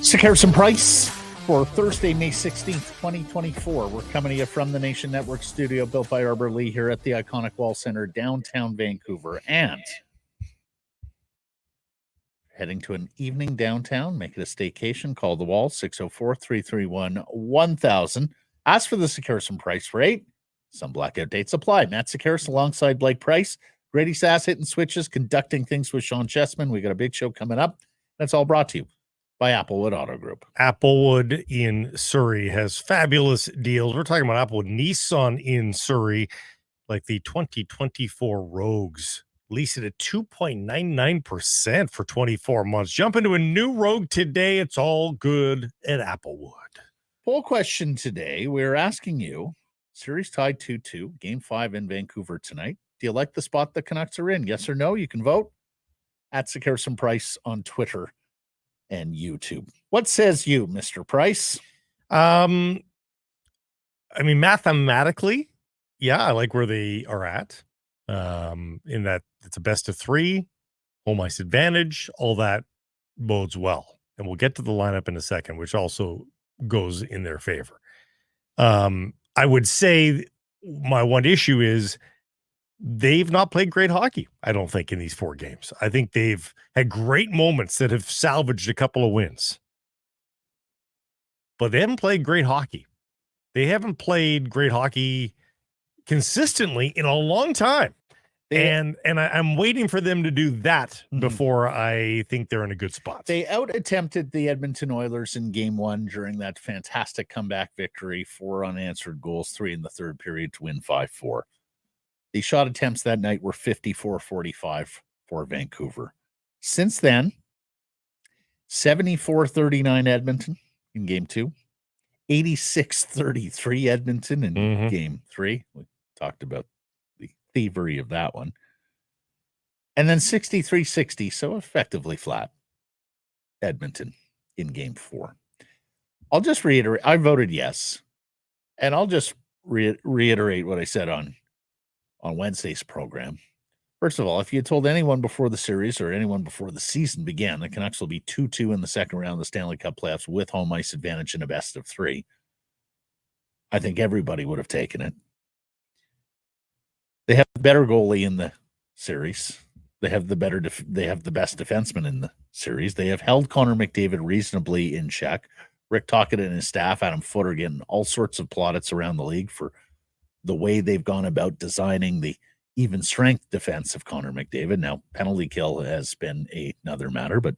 Sekeres and Price for Thursday, May 16th, 2024. We're coming to you from the Nation Network studio built by Arbor Lee here at the iconic Wall Center, downtown Vancouver. And heading to an evening downtown, make it a staycation. Call the Wall, 604-331-1000. Ask for the Sekeres and Price rate. Some blackout dates apply. Matt Sekeres alongside Blake Price. Grady Sass hitting switches, conducting things with Sean Chessman. We got a big show coming up. That's all brought to you by Applewood Auto Group. Applewood in Surrey has fabulous deals. We're talking about Applewood. Nissan in Surrey, like the 2024 Rogues. Lease it at 2.99% for 24 months. Jump into a new Rogue today. It's all good at Applewood. Poll question today. We're asking you, series tied 2-2, game 5 in Vancouver tonight. Do you like the spot the Canucks are in? Yes or no? You can vote at Sekeres and Price on Twitter and YouTube. What says you, Mr. Price? I mean, mathematically, yeah, I like where they are at. In that it's a best of 3, home ice advantage, all that bodes well. And we'll get to the lineup in a second, which also goes in their favor. I would say my one issue is they've not played great hockey, I don't think, in these 4 games. I think they've had great moments that have salvaged a couple of wins. But they haven't played great hockey. They haven't played great hockey consistently in a long time. I'm waiting for them to do that before I think they're in a good spot. They out-attempted the Edmonton Oilers in game 1 during that fantastic comeback victory, 4 unanswered goals, 3 in the third period to win 5-4. The shot attempts that night were 54-45 for Vancouver. Since then, 74-39 Edmonton in game 2, 86-33 Edmonton in game 3. We talked about the thievery of that one. And then 63-60, so effectively flat, Edmonton in game 4. I'll just reiterate, I voted yes. And I'll just reiterate what I said on Wednesday's program. First of all, if you had told anyone before the series or anyone before the season began, the Canucks will be 2-2 in the second round of the Stanley Cup playoffs with home ice advantage in a best of 3, I think everybody would have taken it. They have the better goalie in the series. They have the best defenseman in the series. They have held Connor McDavid reasonably in check. Rick Tocchet and his staff, Adam Footer, getting all sorts of plaudits around the league for the way they've gone about designing the even strength defense of Connor McDavid. Now, penalty kill has been another matter, but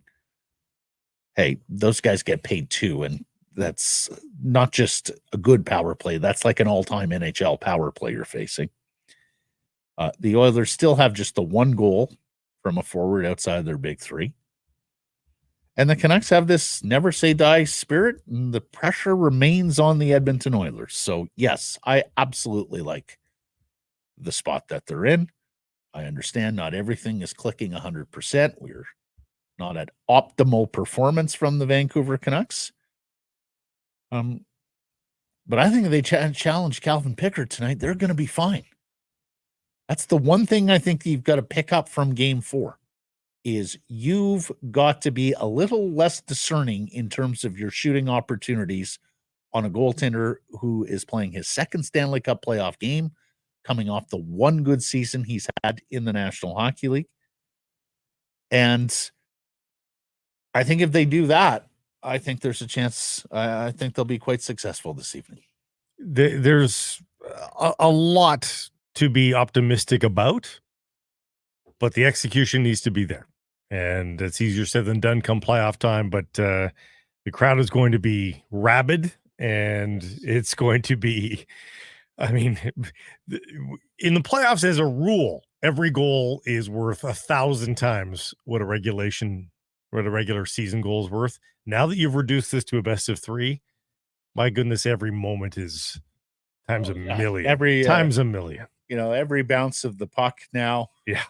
hey, those guys get paid too, and that's not just a good power play. That's like an all-time NHL power play you're facing. The Oilers still have just the 1 goal from a forward outside their big 3. And the Canucks have this never say die spirit, and the pressure remains on the Edmonton Oilers. So, yes, I absolutely like the spot that they're in. I understand not everything is clicking 100%. We're not at optimal performance from the Vancouver Canucks. But I think if they challenge Calvin Pickard tonight, they're going to be fine. That's the one thing I think you've got to pick up from game 4. Is you've got to be a little less discerning in terms of your shooting opportunities on a goaltender who is playing his second Stanley Cup playoff game, coming off the 1 good season he's had in the National Hockey League. And I think if they do that, I think there's a chance. I think they'll be quite successful this evening. There's a lot to be optimistic about, but the execution needs to be there. And it's easier said than done come playoff time, but the crowd is going to be rabid, and it's going to be, I mean, in the playoffs as a rule, every goal is worth 1,000 times what a regular season goal is worth. Now that you've reduced this to a best of 3, my goodness, every moment is times a million. Times a million. You know, every bounce of the puck now. Yeah.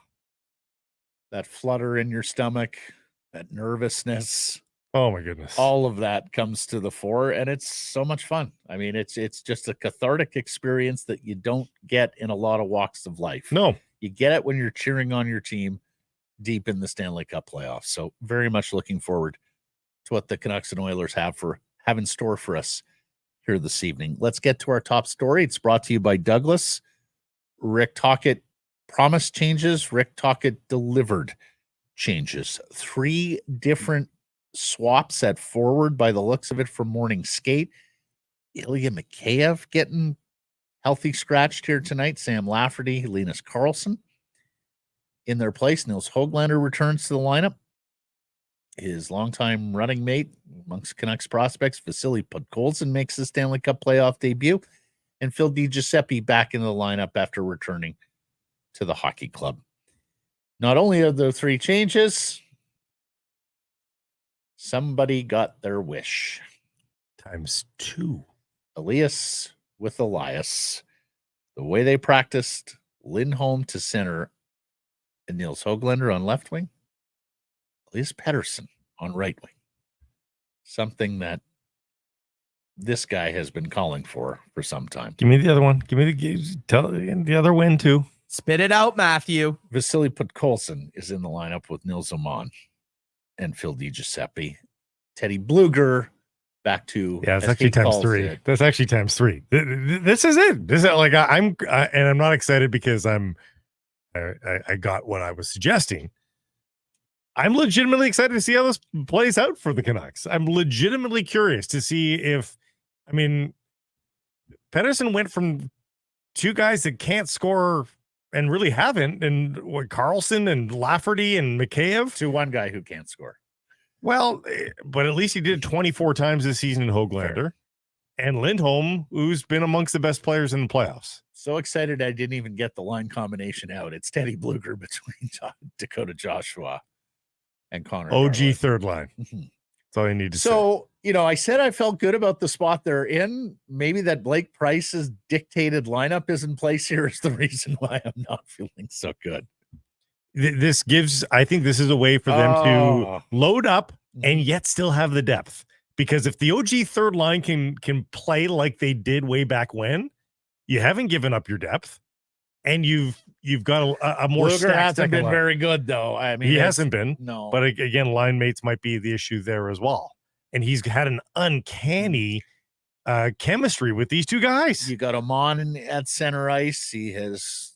That flutter in your stomach, that nervousness. Oh my goodness. All of that comes to the fore, and it's so much fun. I mean, it's just a cathartic experience that you don't get in a lot of walks of life. No. You get it when you're cheering on your team deep in the Stanley Cup playoffs. So very much looking forward to what the Canucks and Oilers have in store for us here this evening. Let's get to our top story. It's brought to you by Douglas. Rick Tocchet promised changes. Rick Tocchet delivered changes. 3 different swaps at forward by the looks of it for morning skate. Ilya Mikheyev getting healthy scratched here tonight. Sam Lafferty, Linus Karlsson in their place. Nils Höglander returns to the lineup. His longtime running mate amongst Canucks prospects, Vasily Podkolzin, makes the Stanley Cup playoff debut. And Phil DiGiuseppe back into the lineup after returning to the hockey club. Not only are there 3 changes, somebody got their wish. Times 2. Elias with Elias. The way they practiced, Lindholm to center and Nils Höglander on left wing. Elias Pettersson on right wing. Something that this guy has been calling for some time. Give me the other one. Give me the other win too. Spit it out, Matthew. Vasily Podkolzin is in the lineup with Nils Åman and Phil DiGiuseppe. Teddy Bluger back to it's actually times 3. That's actually times 3. This is it. This is like I'm not excited because I got what I was suggesting. I'm legitimately excited to see how this plays out for the Canucks. I'm legitimately curious to see if, Pettersson went from 2 guys that can't score and really haven't, and Karlsson and Lafferty and Mikheyev, to one guy who can't score. Well, but at least he did 24 times this season in Höglander. Fair. And Lindholm, who's been amongst the best players in the playoffs. So excited I didn't even get the line combination out. It's Teddy Bluger between Dakota Joshua and Connor. OG Darwin. Third line. That's all you need to say. So, I said I felt good about the spot they're in. Maybe that Blake Price's dictated lineup is in place here is the reason why I'm not feeling so good. I think this is a way for them to load up and yet still have the depth. Because if the OG third line can play like they did way back when, you haven't given up your depth, and you've got a more Luger stacked hasn't been line. very good though. He hasn't been. No, but again, line mates might be the issue there as well. And he's had an uncanny chemistry with these 2 guys. You got Åman at center ice. He has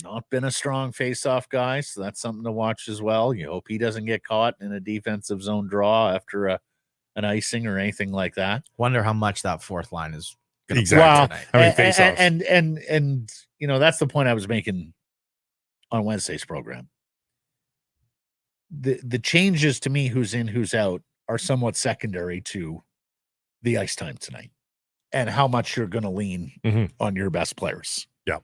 not been a strong face-off guy, so that's something to watch as well. You hope he doesn't get caught in a defensive zone draw after an icing or anything like that. Wonder how much that fourth line is going to play tonight. How many face-offs? And that's the point I was making on Wednesday's program. The changes to me, who's in, who's out, are somewhat secondary to the ice time tonight and how much you're going to lean on your best players. Yeah.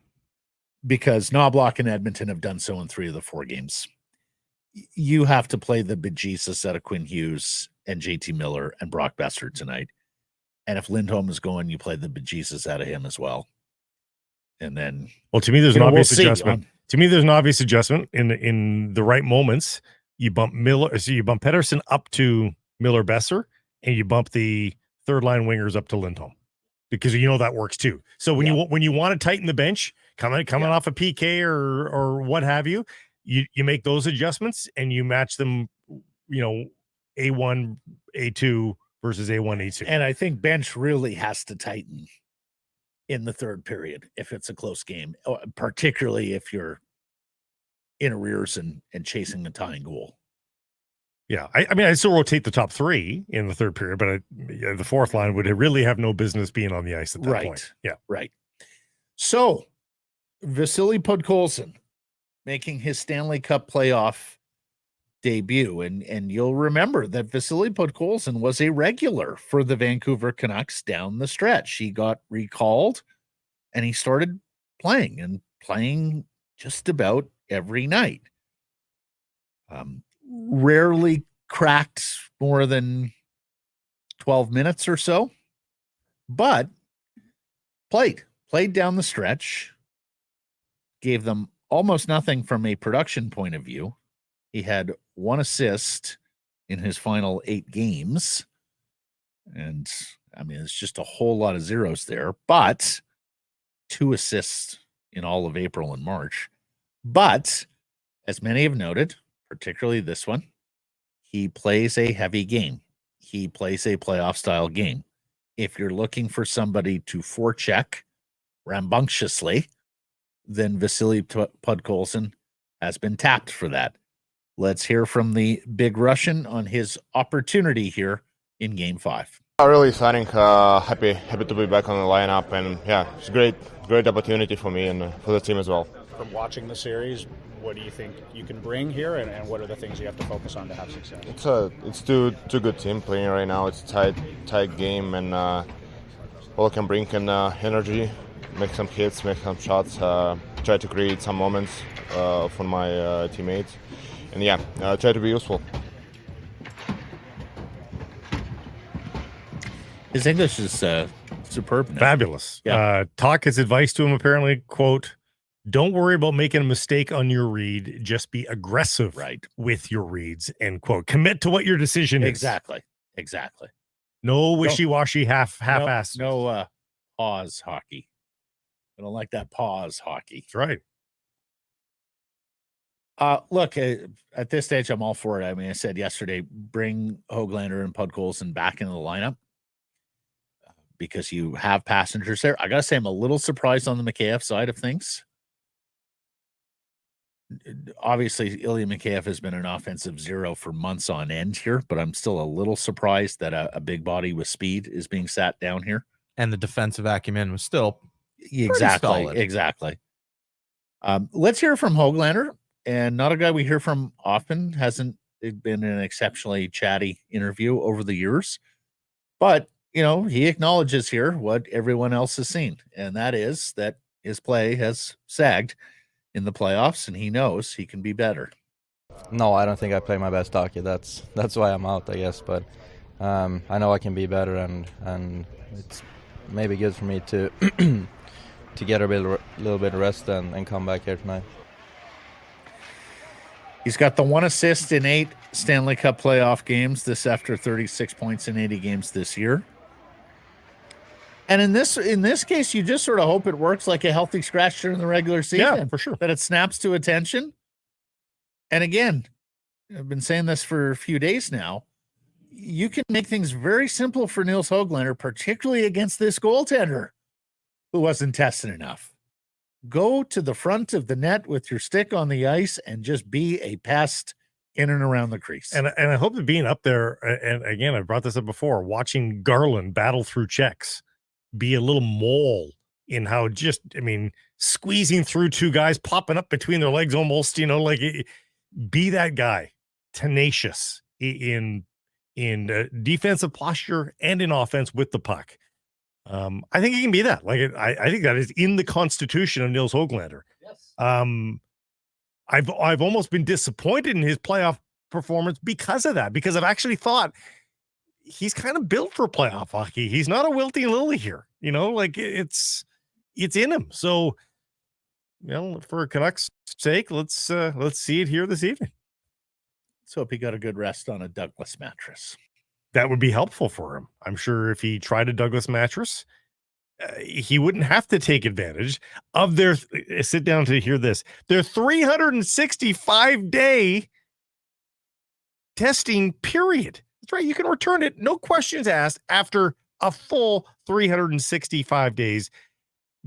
Because Knobloch and Edmonton have done so in 3 of the 4 games. You have to play the bejesus out of Quinn Hughes and JT Miller and Brock Besser tonight. And if Lindholm is going, you play the bejesus out of him as well. And then, to me, there's an obvious adjustment. To me, there's an obvious adjustment in the right moments. You bump Pettersson up to Miller Besser, and you bump the third line wingers up to Lindholm, because that works too. So when you want to tighten the bench, coming off a PK or what have you, you make those adjustments and you match them, A1, A2 versus A1, A2. And I think bench really has to tighten in the third period if it's a close game, particularly if you're in arrears and chasing the tying goal. Yeah, I still rotate the top 3 in the third period, but the fourth line would really have no business being on the ice at that point. Yeah, right. So, Vasily Podkolzin making his Stanley Cup playoff debut, and you'll remember that Vasily Podkolzin was a regular for the Vancouver Canucks down the stretch. He got recalled, and he started playing just about every night. Rarely cracked more than 12 minutes or so, but played down the stretch, gave them almost nothing from a production point of view. He had 1 assist in his final 8 games. And it's just a whole lot of zeros there, but 2 assists in all of April and March. But as many have noted, particularly this one, He plays a heavy game. He plays a playoff style game. If you're looking for somebody to forecheck rambunctiously, then Vasily Podkolzin has been tapped for that. Let's hear from the big Russian on his opportunity here in Game 5. Really exciting. Happy to be back on the lineup, and yeah, it's a great opportunity for me and for the team as well. From watching the series, what do you think you can bring here, and what are the things you have to focus on to have success? It's two good team playing right now. It's a tight game, and all I can bring can energy, make some hits, make some shots, try to create some moments for my teammates, and yeah, try to be useful. His English is superb now. Fabulous. Yeah. Talk's advice to him apparently, quote, don't worry about making a mistake on your read. Just be aggressive with your reads, end quote. Commit to what your decision is. Exactly. No wishy-washy half-assed. No pause hockey. I don't like that pause hockey. That's right. Look, at this stage, I'm all for it. I mean, I said yesterday, bring Höglander and Podkolzin back into the lineup because you have passengers there. I got to say, I'm a little surprised on the Mikheyev side of things. Obviously, Ilya Mikheyev has been an offensive zero for months on end here, but I'm still a little surprised that a big body with speed is being sat down here. And the defensive acumen was still Exactly. Let's hear from Höglander, and not a guy we hear from often. Hasn't been an exceptionally chatty interview over the years, but he acknowledges here what everyone else has seen, and that is that his play has sagged in the playoffs, and he knows he can be better. No, I don't think I play my best hockey. That's why I'm out, I guess. But I know I can be better, and it's maybe good for me to to get a little bit of rest and come back here tonight. He's got the 1 assist in 8 Stanley Cup playoff games. This after 36 points in 80 games this year. And in this case, you just sort of hope it works like a healthy scratch during the regular season. Yeah, for sure. That it snaps to attention. And again, I've been saying this for a few days now. You can make things very simple for Nils Höglander, particularly against this goaltender who wasn't tested enough. Go to the front of the net with your stick on the ice and just be a pest in and around the crease. And I hope that being up there, and again, I brought this up before, watching Garland battle through checks, be a little mole in how squeezing through two guys, popping up between their legs almost, be that guy, tenacious in defensive posture and in offense with the puck. I think he can be that. I think that is in the constitution of Nils Höglander. Yes. I've almost been disappointed in his playoff performance because of that, because I've actually thought he's kind of built for playoff hockey. He's not a wilting lily here, it's in him. So, for Canucks' sake, let's see it here this evening. Let's hope he got a good rest on a Douglas mattress. That would be helpful for him. I'm sure if he tried a Douglas mattress, he wouldn't have to take advantage of their sit down to hear this. Their 365-day testing period. That's right. You can return it, no questions asked, after a full 365 days.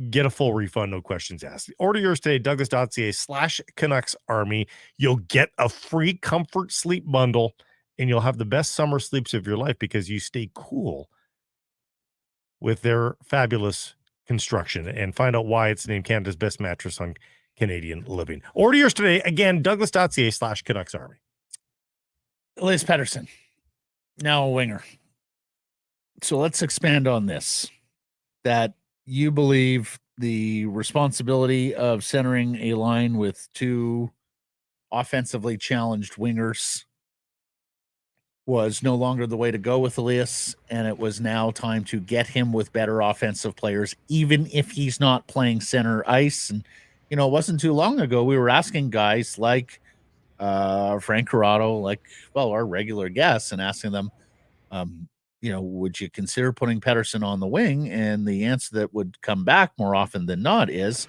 Get a full refund, no questions asked. Order yours today, Douglas.ca/Canucks Army. You'll get a free comfort sleep bundle, and you'll have the best summer sleeps of your life because you stay cool with their fabulous construction. And find out why it's named Canada's best mattress on Canadian living. Order yours today. Again, Douglas.ca/Canucks Army. Elias Pettersson, now a winger. So let's expand on this. That you believe the responsibility of centering a line with two offensively challenged wingers was no longer the way to go with Elias, and it was now time to get him with better offensive players, even if he's not playing center ice. And, it wasn't too long ago we were asking guys like Frank Corrado, our regular guests, and asking them, would you consider putting Pettersson on the wing? And the answer that would come back more often than not is,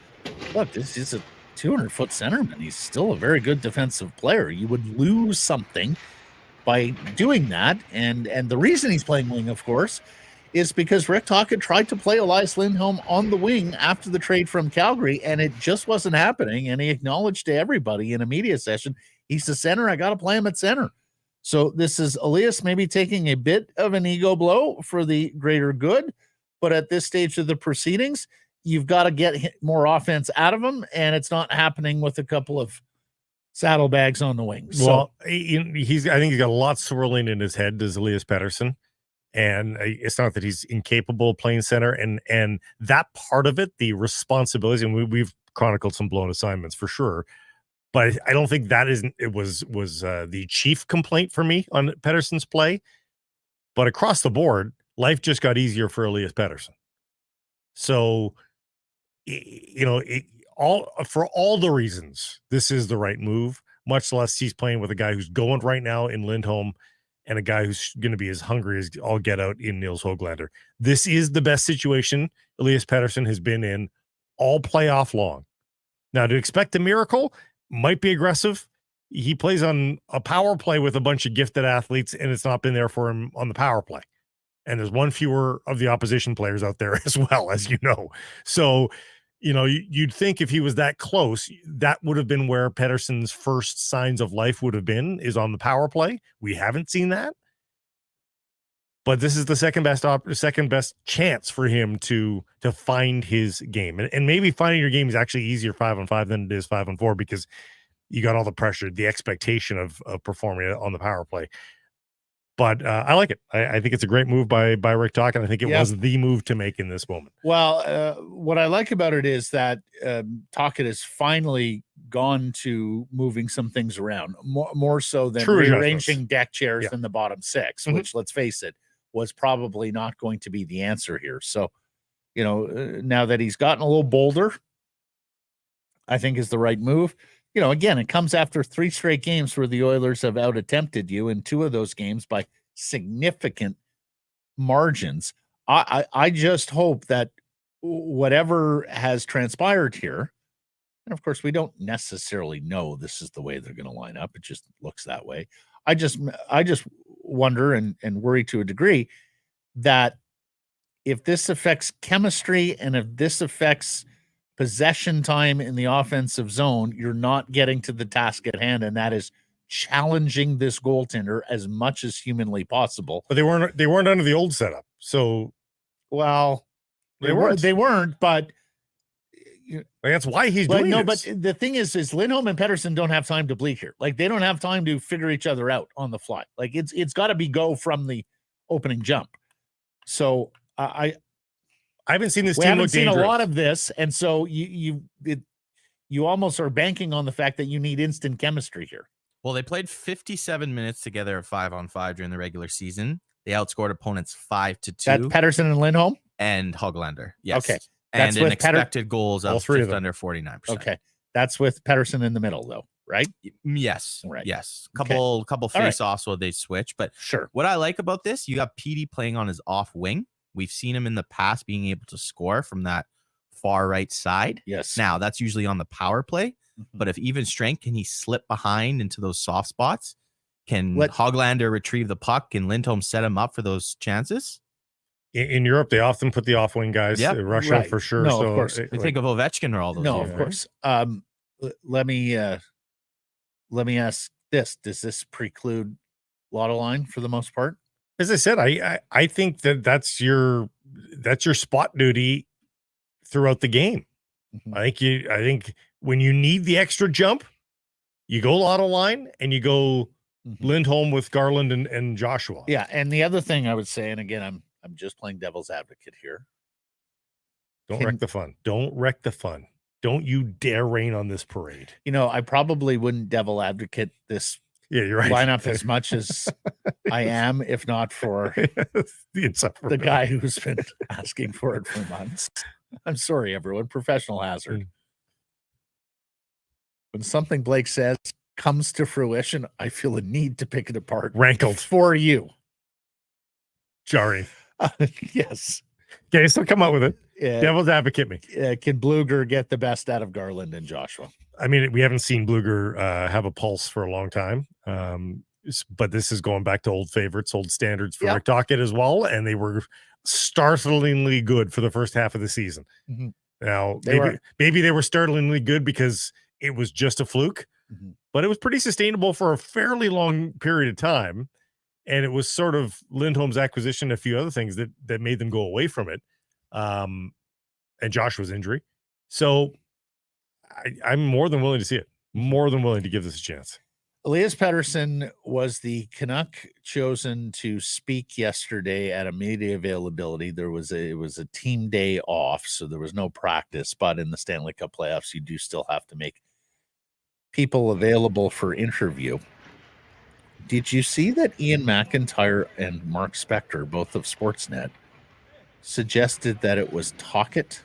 look, this is a 200-foot centerman. He's still a very good defensive player. You would lose something by doing that. And the reason he's playing wing, of course, is because Rick Tocchet tried to play Elias Lindholm on the wing after the trade from Calgary, and it just wasn't happening. And he acknowledged to everybody in a media session, he's the center. I got to play him at center. So this is Elias maybe taking a bit of an ego blow for the greater good. But at this stage of the proceedings, you've got to get more offense out of him, and it's not happening with a couple of saddlebags on the wing. Well, I think he's got a lot swirling in his head, does Elias Pettersson. And it's not that he's incapable of playing center, and that part of it, the responsibilities, and we've chronicled some blown assignments for sure, but I don't think that was the chief complaint for me on Pettersson's play. But across the board, life just got easier for Elias Pettersson. So, for all the reasons, this is the right move. Much less he's playing with a guy who's going right now in Lindholm, and a guy who's going to be as hungry as all get out in Nils Höglander. This is the best situation Elias Pettersson has been in all playoff long. Now, to expect a miracle might be aggressive. He plays on a power play with a bunch of gifted athletes, and it's not been there for him on the power play. And there's one fewer of the opposition players out there as well, as you know. So, you'd think if he was that close, that would have been where Pettersson's first signs of life would have been, is on the power play. We haven't seen that. But this is the second best chance for him to find his game. And maybe finding your game is actually easier 5-on-5 than it is 5-on-4, because you got all the pressure, the expectation of performing on the power play. But I like it. I think it's a great move by Rick Tocchet, and I think it was the move to make in this moment. Well, what I like about it is that Tocchet has finally gone to moving some things around, more so than rearranging deck chairs in the bottom six, which, let's face it, was probably not going to be the answer here. So, now that he's gotten a little bolder, I think is the right move. Again, it comes after 3 straight games where the Oilers have out-attempted you, in 2 of those games by significant margins. I just hope that whatever has transpired here, and of course we don't necessarily know this is the way they're going to line up. It just looks that way. I just wonder and worry to a degree that if this affects chemistry and if this affects possession time in the offensive zone, you're not getting to the task at hand, and that is challenging this goaltender as much as humanly possible. But they weren't under the old setup. So, well, they weren't, but that's why he's doing this. But the thing is Lindholm and Pettersson don't have time to bleed here. Like, they don't have time to figure each other out on the fly. Like, it's got to be go from the opening jump. So I haven't seen this we team haven't look seen dangerous. a lot of this, and so you almost are banking on the fact that you need instant chemistry here. Well, they played 57 minutes together at 5-on-5 during the regular season. They outscored opponents 5-2. That's Pettersson and Lindholm and Höglander. Yes. Okay. And That's in with expected goals of just under 49%. Okay. That's with Pettersson in the middle, though, right? Yes. Right. Yes. Couple face-offs where they switch. But sure. What I like about this, you got PD playing on his off wing. We've seen him in the past being able to score from that far right side. Yes. Now, that's usually on the power play. But if even strength, can he slip behind into those soft spots? Can Höglander retrieve the puck and Lindholm set him up for those chances? In Europe, they often put the off-wing guys. Yep. Russia for sure. No, so of course. We think of Ovechkin or all those. No, years, of course. Let me ask this: does this preclude lotto line for the most part? As I said, I think that's your spot duty throughout the game. I think when you need the extra jump, you go lotto line and you go Lindholm with Garland and Joshua. Yeah, and the other thing I would say, and again, I'm just playing devil's advocate here. Don't wreck the fun. Don't wreck the fun. Don't you dare rain on this parade. I probably wouldn't devil advocate this you're right. lineup as much as I am, if not for the guy who's been asking for it for months. I'm sorry, everyone. Professional hazard. When something Blake says comes to fruition, I feel a need to pick it apart. Rankled. For you. Jarring. Yes. Okay, so come out with it. Devil's advocate me. Can Bluger get the best out of Garland and Joshua? I mean, we haven't seen Bluger have a pulse for a long time. but this is going back to old favorites, old standards for Yep. Rick Tocchet as well, and they were startlingly good for the first half of the season. Mhm. Now, They maybe they were startlingly good because it was just a fluke, but it was pretty sustainable for a fairly long period of time. And it was sort of Lindholm's acquisition, a few other things that made them go away from it, and Joshua's injury. So I'm more than willing to see it, more than willing to give this a chance. Elias Pettersson was the Canuck chosen to speak yesterday at a media availability. It was a team day off, so there was no practice, but in the Stanley Cup playoffs, you do still have to make people available for interview. Did you see that Ian McIntyre and Mark Spector, both of Sportsnet, suggested that it was Tocchet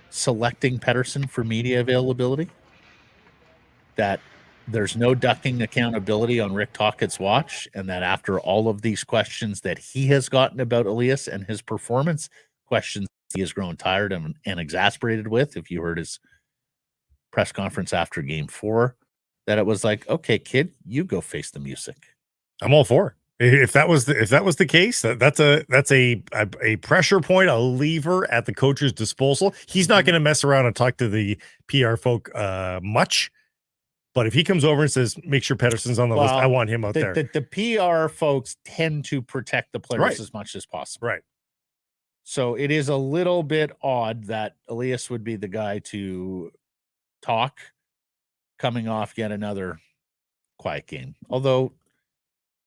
selecting Pettersson for media availability? That there's no ducking accountability on Rick Tocchet's watch, and that after all of these questions that he has gotten about Elias and his performance, questions he has grown tired and exasperated with, if you heard his press conference after Game 4, that it was like, okay, kid, you go face the music. I'm all for it. If that was the case, that's a pressure point, a lever at the coach's disposal. He's not going to mess around and talk to the PR folk much. But if he comes over and says, make sure Pettersson's on the list, I want him out there. The PR folks tend to protect the players as much as possible. Right. So it is a little bit odd that Elias would be the guy to talk coming off yet another quiet game. Although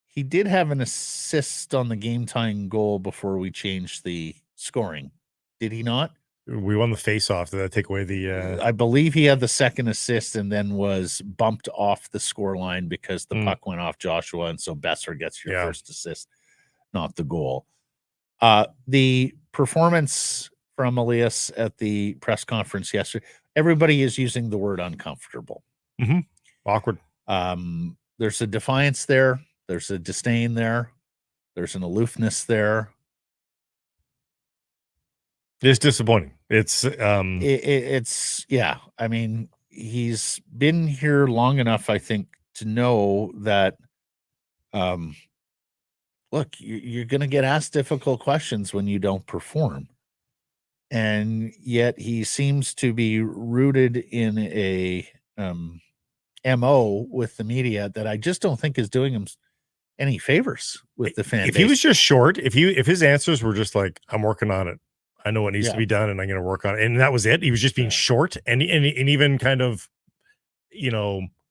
he did have an assist on the game-tying goal before we changed the scoring. Did he not? We won the face-off. Did that take away the... I believe he had the second assist and then was bumped off the score line because the puck went off Joshua, and so Besser gets your first assist, not the goal. The performance from Elias at the press conference yesterday, everybody is using the word uncomfortable. Awkward. There's a defiance there. There's a disdain there. There's an aloofness there. It's disappointing. It's yeah. I mean, he's been here long enough, I think, to know that look, you're going to get asked difficult questions when you don't perform. And yet he seems to be rooted in a MO with the media that I just don't think is doing him any favors with the fan base. If he was just short, if his answers were just like, I'm working on it, I know what needs to be done, and I'm going to work on it, and that was it. He was just being short and even kind of,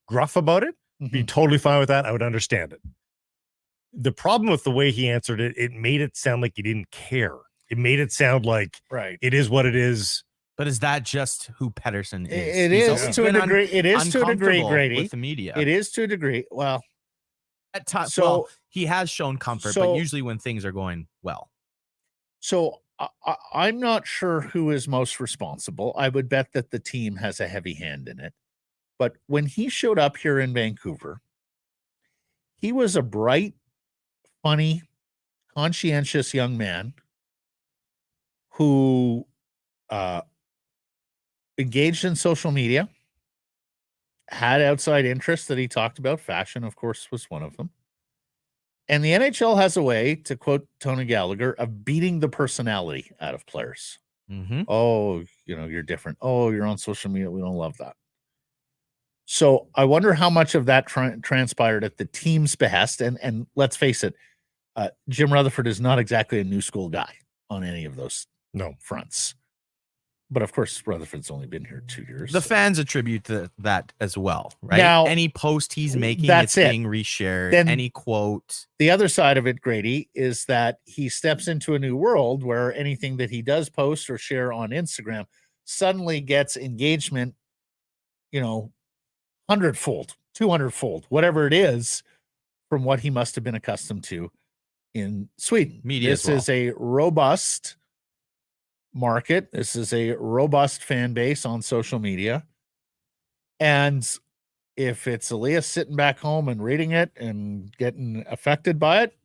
gruff about it. Be totally fine with that. I would understand it. The problem with the way he answered it, it made it sound like he didn't care. It made it sound like it is what it is. But is that just who Pettersson is? It is to a degree. It is to a degree, Grady. With the media, it is to a degree. Well, at times, so he has shown comfort, but usually when things are going well. So I'm not sure who is most responsible. I would bet that the team has a heavy hand in it. But when he showed up here in Vancouver, he was a bright, funny, conscientious young man who engaged in social media, had outside interests that he talked about. Fashion, of course, was one of them. And the NHL has a way, to quote Tony Gallagher, of beating the personality out of players. Oh, you're different. Oh, you're on social media. We don't love that. So I wonder how much of that transpired at the team's behest. And let's face it, Jim Rutherford is not exactly a new school guy on any of those fronts. But of course, Rutherford's only been here 2 years. The fans attribute that as well, right? Now, any post he's making, it's being reshared. Then any quote. The other side of it, Grady, is that he steps into a new world where anything that he does post or share on Instagram suddenly gets engagement, 100-fold, 200-fold, whatever it is, from what he must have been accustomed to in Sweden. Media This is a robust market. This is a robust fan base on social media. And if it's Elias sitting back home and reading it and getting affected by it,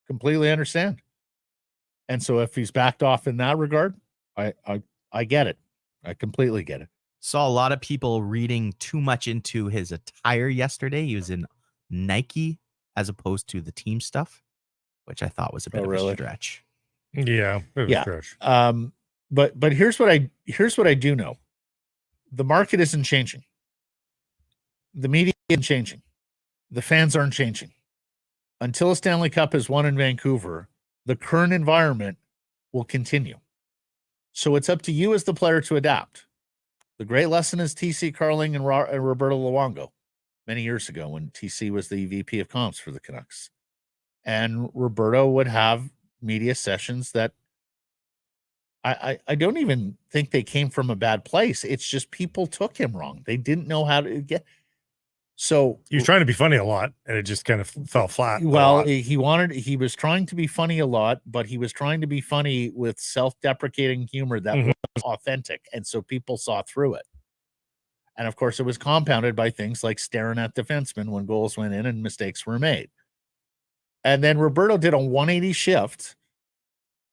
completely understand. And so if he's backed off in that regard, I get it. I completely get it. Saw a lot of people reading too much into his attire yesterday. He was in Nike as opposed to the team stuff, which I thought was a bit of a stretch. Yeah. Yeah. Stretch. But here's what I do know. The market isn't changing. The media isn't changing. The fans aren't changing. Until a Stanley Cup is won in Vancouver, the current environment will continue. So it's up to you as the player to adapt. The great lesson is TC Carling and Roberto Luongo many years ago when TC was the VP of comps for the Canucks. And Roberto would have media sessions that I don't even think they came from a bad place. It's just people took him wrong. They didn't know how to get. So he was trying to be funny a lot, and it just kind of fell flat. Well, he was trying to be funny a lot, but he was trying to be funny with self-deprecating humor that was authentic, and so people saw through it. And of course, it was compounded by things like staring at defensemen when goals went in and mistakes were made. And then Roberto did a 180 shift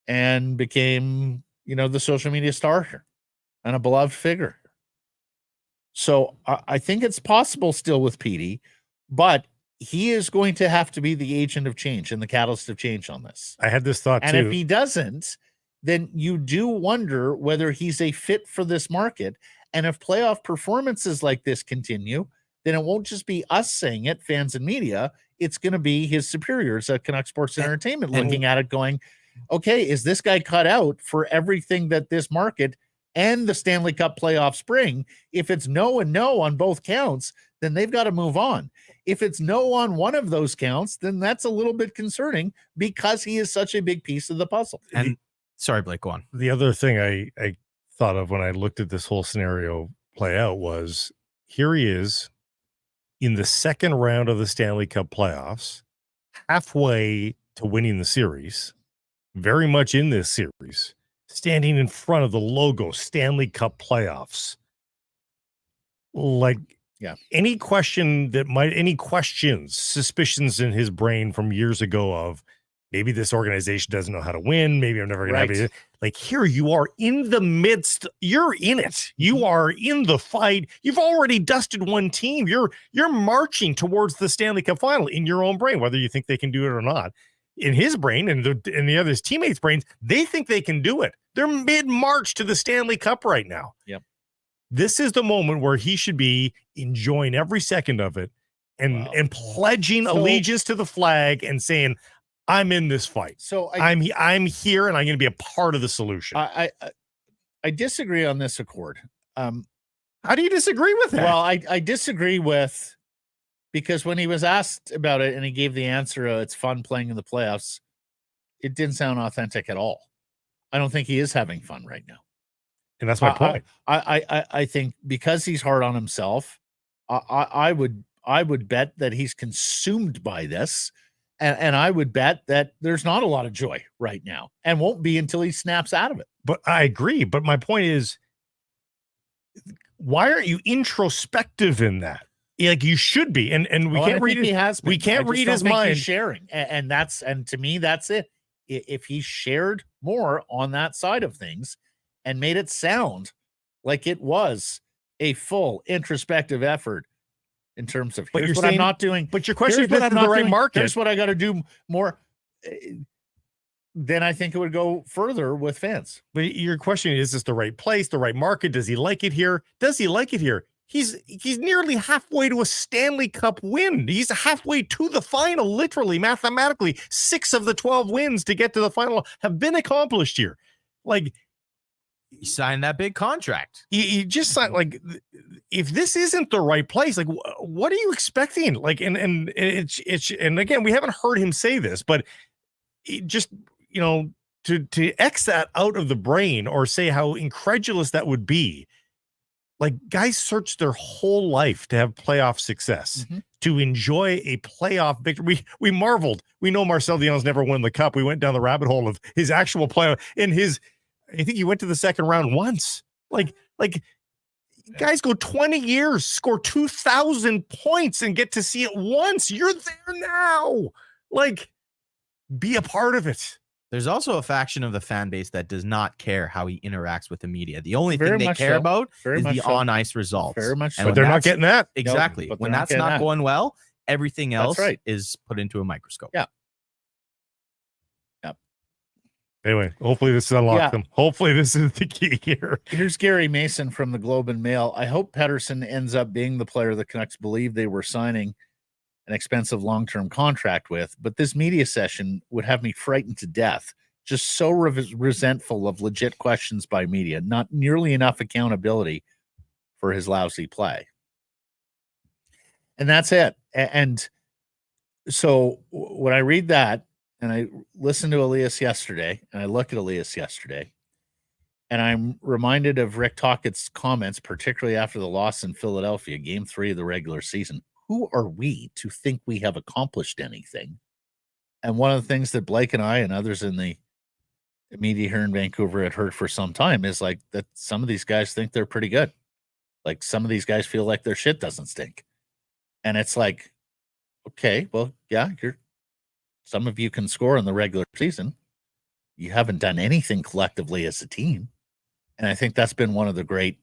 and became, the social media star here and a beloved figure. So I think it's possible still with Petey, but he is going to have to be the agent of change and the catalyst of change on this. I had this thought too. And if he doesn't, then you do wonder whether he's a fit for this market. And if playoff performances like this continue, then it won't just be us saying it, fans and media. It's going to be his superiors at Canuck Sports and Entertainment looking at it going, okay, is this guy cut out for everything that this market and the Stanley Cup playoffs bring? If it's no and no on both counts, then they've got to move on. If it's no on one of those counts, then that's a little bit concerning because he is such a big piece of the puzzle. And sorry, Blake, go on. The other thing I thought of when I looked at this whole scenario play out was here he is in the second round of the Stanley Cup playoffs, halfway to winning the series, very much in this series, standing in front of the logo Stanley Cup playoffs. Like, any questions, suspicions in his brain from years ago of maybe this organization doesn't know how to win, maybe I'm never going to have it. Like, here you are in the midst, you're in it. You are in the fight. You've already dusted one team. You're marching towards the Stanley Cup final in your own brain, whether you think they can do it or not. In his brain and the other teammates' brains, they think they can do it. They're mid-March to the Stanley Cup right now. Yep. This is the moment where he should be enjoying every second of it and pledging allegiance to the flag and saying, I'm in this fight. So I'm here and I'm going to be a part of the solution. I disagree on this accord. How do you disagree with that? Well, I disagree with, because when he was asked about it and he gave the answer, it's fun playing in the playoffs, it didn't sound authentic at all. I don't think he is having fun right now. And that's my point. I think because he's hard on himself, I would bet that he's consumed by this. And I would bet that there's not a lot of joy right now and won't be until he snaps out of it. But I agree. But my point is, why aren't you introspective in that? Like you should be. And we can't read it. We can't read his mind. He's sharing. And to me, that's it. If he shared more on that side of things and made it sound like it was a full introspective effort, in terms of here's what I'm not doing. But your question is, this is the right market. Here's what I got to do more. Then I think it would go further with fans. But your question is this the right place, the right market? Does he like it here? Does he like it here? He's nearly halfway to a Stanley Cup win. He's halfway to the final, literally, mathematically. 6 of the 12 wins to get to the final have been accomplished here. Like, he signed that big contract. You just signed, like, if this isn't the right place, like, what are you expecting? Like, and it's and again, we haven't heard him say this, but just, to X that out of the brain or say how incredulous that would be. Like, guys search their whole life to have playoff success, to enjoy a playoff victory. We marveled. We know Marcel Dionne's never won the cup. We went down the rabbit hole of his actual playoff in his. I think he went to the second round once. Like guys go 20 years, score 2,000 points and get to see it once. You're there now. Like, be a part of it. There's also a faction of the fan base that does not care how he interacts with the media. The only Very thing they much care so. about Very is much the so. on-ice results. Very much And so. But they're not that's- getting that. Exactly. but When they're not that's getting not that. going well, everything else right. is put into a microscope. Yeah. Anyway, hopefully this unlocks Yeah. them. Hopefully this is the key here. Here's Gary Mason from the Globe and Mail. I hope Pettersson ends up being the player the Canucks believe they were signing an expensive long-term contract with, but this media session would have me frightened to death. Just so resentful of legit questions by media. Not nearly enough accountability for his lousy play. And that's it. And so when I read that, and I listened to Elias yesterday, and I look at Elias yesterday, and I'm reminded of Rick Tocchet's comments, particularly after the loss in Philadelphia, game 3 of the regular season. Who are we to think we have accomplished anything? And one of the things that Blake and I and others in the media here in Vancouver had heard for some time is like that some of these guys think they're pretty good. Like some of these guys feel like their shit doesn't stink. And it's like, okay, well, yeah, some of you can score in the regular season. You haven't done anything collectively as a team. And I think that's been one of the great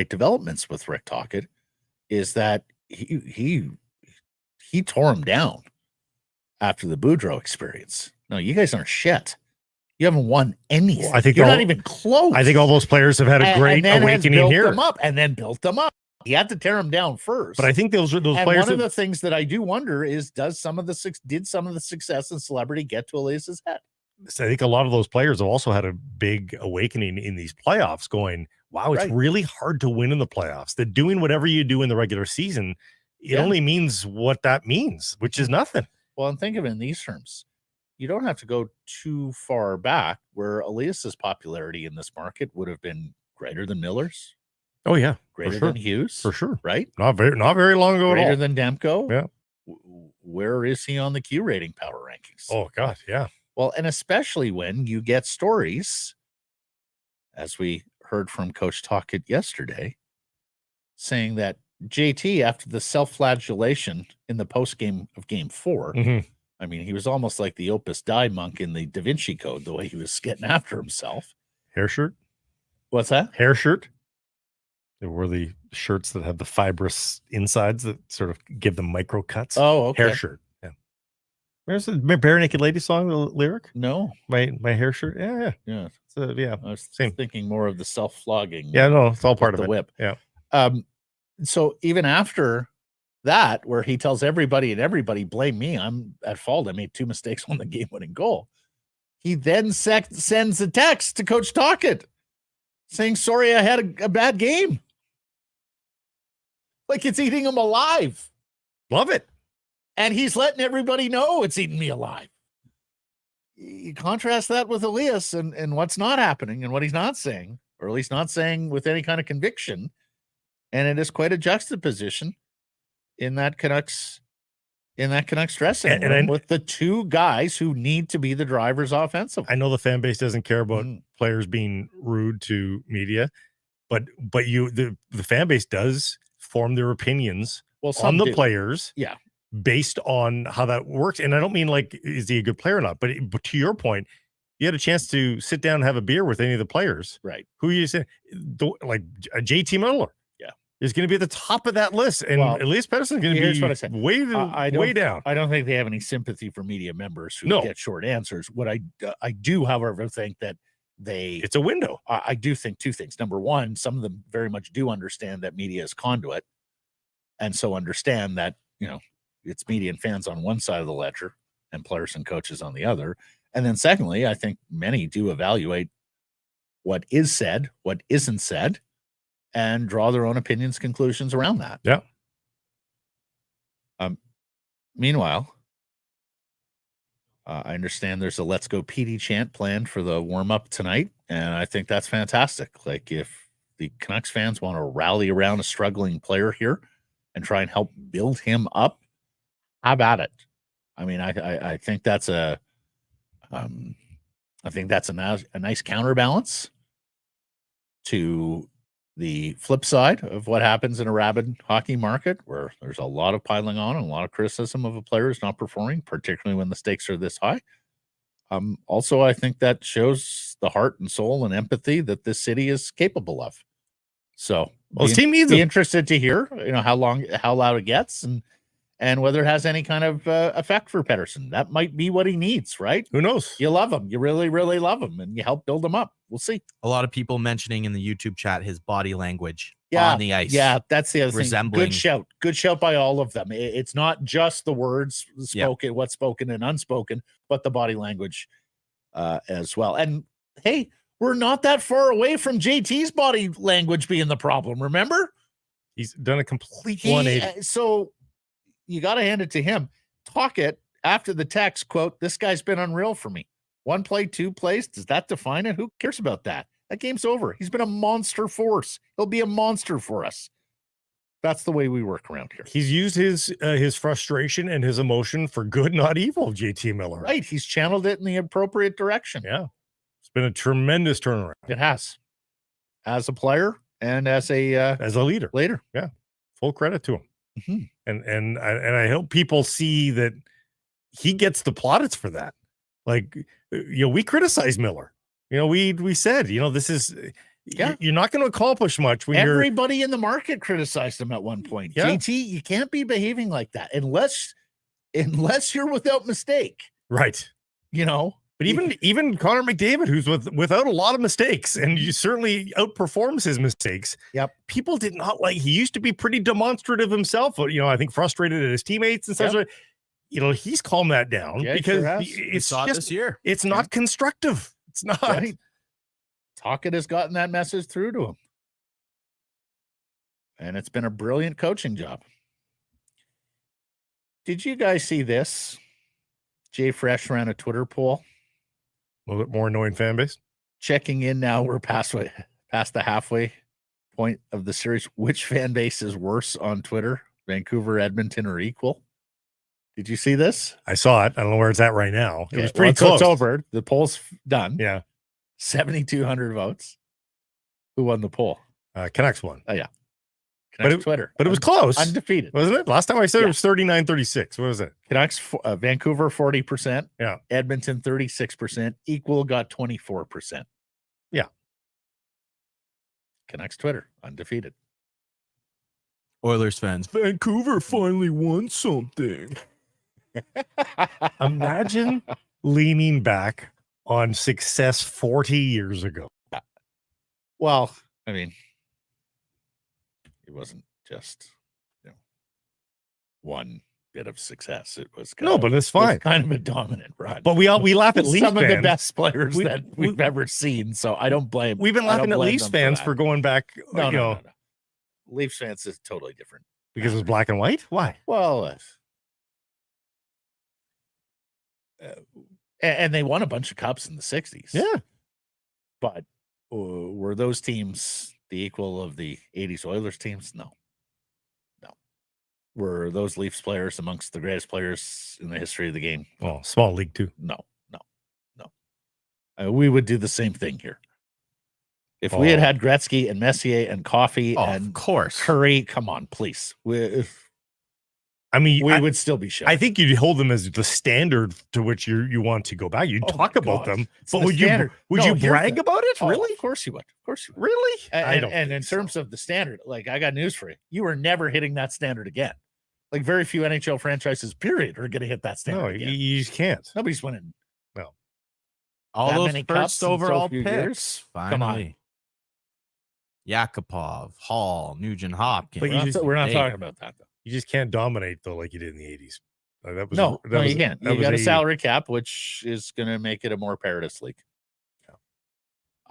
developments with Rick Tocchet is that he tore him down after the Boudreaux experience. No, you guys aren't shit. You haven't won anything. Well, I think you're not even close. I think all those players have had a great awakening here. And then built them up. He had to tear them down first. But I think those and players. One of the things that I do wonder is, did some of the success and celebrity get to Elias's head? I think a lot of those players have also had a big awakening in these playoffs. Going, wow, it's really hard to win in the playoffs. That doing whatever you do in the regular season, it only means what that means, which is nothing. Well, and think of it in these terms. You don't have to go too far back where Elias's popularity in this market would have been greater than Miller's. Oh yeah, greater than Hughes, for sure. Right? Not very long ago. Greater at all. than Demko. Yeah. Where is he on the Q rating power rankings? Oh God, yeah. Well, and especially when you get stories, as we heard from Coach Tocchet yesterday, saying that JT, after the self-flagellation in the post-game of Game 4, I mean, he was almost like the Opus Dei monk in the Da Vinci Code, the way he was getting after himself. Hair shirt? What's that? Hair shirt? They wore the shirts that have the fibrous insides that sort of give them micro cuts. Oh, okay. Hair shirt. Yeah. There's the Bare Naked Lady song, the lyric? No. My hair shirt? Yeah. Yeah. So, yeah. I was thinking more of the self-flogging. Yeah, no, it's all part of the it. whip. Yeah. So even after that, where he tells everybody blame me, I'm at fault. I made 2 mistakes on the game-winning goal. He then sends a text to Coach Tocchet saying, sorry, I had a bad game. Like it's eating him alive. Love it. And he's letting everybody know it's eating me alive. You contrast that with Elias and what's not happening and what he's not saying, or at least not saying with any kind of conviction. And it is quite a juxtaposition in that Canucks dressing room with the 2 guys who need to be the drivers offensively. I know the fan base doesn't care about players being rude to media, but the fan base does form their opinions on the players. Yeah. Based on how that works. And I don't mean like, is he a good player or not? But to your point, you had a chance to sit down and have a beer with any of the players. Right. Who you say, like a JT Miller. Yeah. Is going to be at the top of that list. And Elias Pettersson is going to be way down. I don't think they have any sympathy for media members who get short answers. What I do, however, think that it's a window. I do think 2 things. Number one, some of them very much do understand that media is conduit. And so understand that, it's media and fans on one side of the ledger and players and coaches on the other. And then secondly, I think many do evaluate what is said, what isn't said, and draw their own opinions, conclusions around that. Yeah. Meanwhile, I understand there's a Let's Go PD chant planned for the warm-up tonight, and I think that's fantastic. Like, if the Canucks fans want to rally around a struggling player here and try and help build him up, how about it? I mean, I think that's a nice counterbalance to the flip side of what happens in a rabid hockey market, where there's a lot of piling on and a lot of criticism of a player who's not performing, particularly when the stakes are this high. Also, I think that shows the heart and soul and empathy that this city is capable of. So, Well, his team needs be him. interested to hear, how loud it gets, and whether it has any kind of effect for Pettersson. That might be what he needs, right? Who knows? You love him, you really, really love him, and you help build him up. We'll see. A lot of people mentioning in the YouTube chat his body language Yeah, on the ice. Yeah, that's the other thing. Resembling- Good shout by all of them. It's not just the words spoken, what's spoken and unspoken, but the body language as well. And hey, we're not that far away from JT's body language being the problem. Remember, He's done a complete 180. So you got to hand it to him. Talk it after the text quote. This guy's been unreal for me. 1 play, 2 plays. Does that define it? Who cares about that? That game's over. He's been a monster force. He'll be a monster for us. That's the way we work around here. He's used his frustration and his emotion for good, not evil, JT Miller. Right. He's channeled it in the appropriate direction. Yeah. It's been a tremendous turnaround. It has. As a player and as a leader. Later. Yeah. Full credit to him. Mm-hmm. And I hope people see that he gets the plaudits for that. Like, we criticize Miller. We said, this is, you're not going to accomplish much when everybody in the market criticized him at one point. Yeah. JT, you can't be behaving like that unless you're without mistake. Right. But even Connor McDavid, who's without a lot of mistakes, and you certainly outperforms his mistakes. Yep. People did not like. He used to be pretty demonstrative himself. I think frustrated at his teammates and such. Yep. He's calmed that down because it's saw it just this year. It's not constructive. It's not. Right. Tocchet has gotten that message through to him, and it's been a brilliant coaching job. Did you guys see this? Jay Fresh ran a Twitter poll. A little bit more annoying fan base. Checking in now. We're past the halfway point of the series. Which fan base is worse on Twitter? Vancouver, Edmonton, or equal? Did you see this? I saw it. I don't know where it's at right now. Okay. It was pretty So close. it's over. The poll's done. Yeah. 7,200 votes. Who won the poll? Canucks won. Oh, yeah. But Twitter. But it was close. Undefeated. Wasn't it? Last time I said it was 39-36. What was it? Canucks, Vancouver, 40%. Yeah. Edmonton, 36%. Equal got 24%. Yeah. Canucks Twitter, undefeated. Oilers fans, Vancouver finally won something. Imagine leaning back on success 40 years ago. Well, I mean, it wasn't just one bit of success. It was but it's fine. Kind of a dominant run. But we laugh at Leafs some fans. of the best players that we've ever seen. So I don't blame. We've been laughing at Leafs fans for going back. No. Leafs fans is totally different because it was black and white. Why? Well, and they won a bunch of cups in the 60s. Yeah, but were those teams the equal of the 80s Oilers teams? No. Were those Leafs players amongst the greatest players in the history of the game? Well, small league too. No. We would do the same thing here. If we had Gretzky and Messier and Coffey and of course Curry, come on, please. We would still be shocked. I think you'd hold them as the standard to which you want to go back. You'd talk about them, but would you brag about it? Really? Of course you would. Of course you would. Really? And in terms of the standard, like, I got news for you. You are never hitting that standard again. Like, very few NHL franchises, period, are going to hit that standard again. You just can't. Nobody's winning. No. All that those many cups first in so overall few picks. years? Finally. Come on. Yakupov, Hall, Nugent Hopkins. But we're not talking about that, though. You just can't dominate though like you did in the 80s. That was No, you can't. You got a 80s. salary cap, which is going to make it a more Paradise League.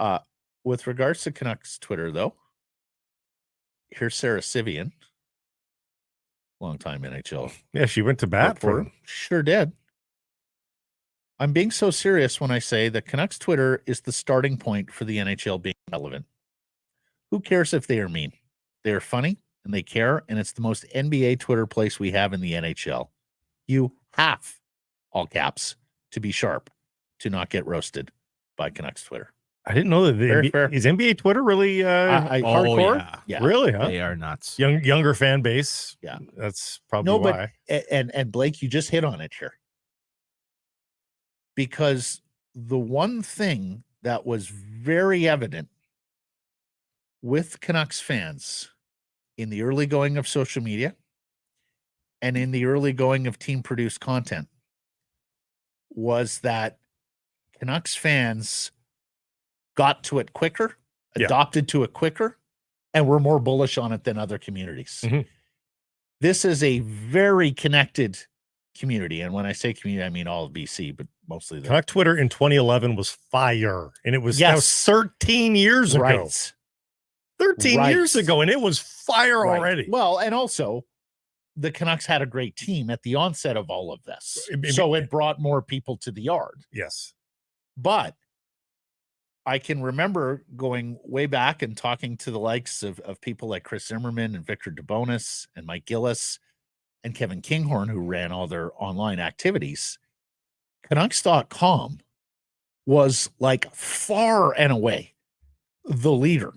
Yeah. With regards to Canucks Twitter, though, here's Sarah Sivian, longtime NHL. Yeah, she went to bat for him. Sure did. I'm being so serious when I say that Canucks Twitter is the starting point for the NHL being relevant. Who cares if they are mean? They are funny and they care, and it's the most NBA Twitter place we have in the NHL. You have, all caps, to be sharp to not get roasted by Canucks Twitter. I didn't know that Very fair. is NBA Twitter really Hardcore? yeah. really, huh? They are nuts. Younger fan base. Yeah. That's probably No, why. but and Blake, you just hit on it here. Because the one thing that was very evident with Canucks fans in the early going of social media and in the early going of team produced content was that Canucks fans got to it quicker, adopted to it quicker, and were more bullish on it than other communities. Mm-hmm. This is a very connected community. And when I say community, I mean all of BC, but mostly the Canuck Twitter in 2011 was fire. And it was, that was 13 years ago. Right. 13 years ago, and it was fire already. Well, and also the Canucks had a great team at the onset of all of this. So it brought more people to the yard. Yes. But I can remember going way back and talking to the likes of people like Chris Zimmerman and Victor DeBonis and Mike Gillis and Kevin Kinghorn, who ran all their online activities. Canucks.com was like far and away the leader.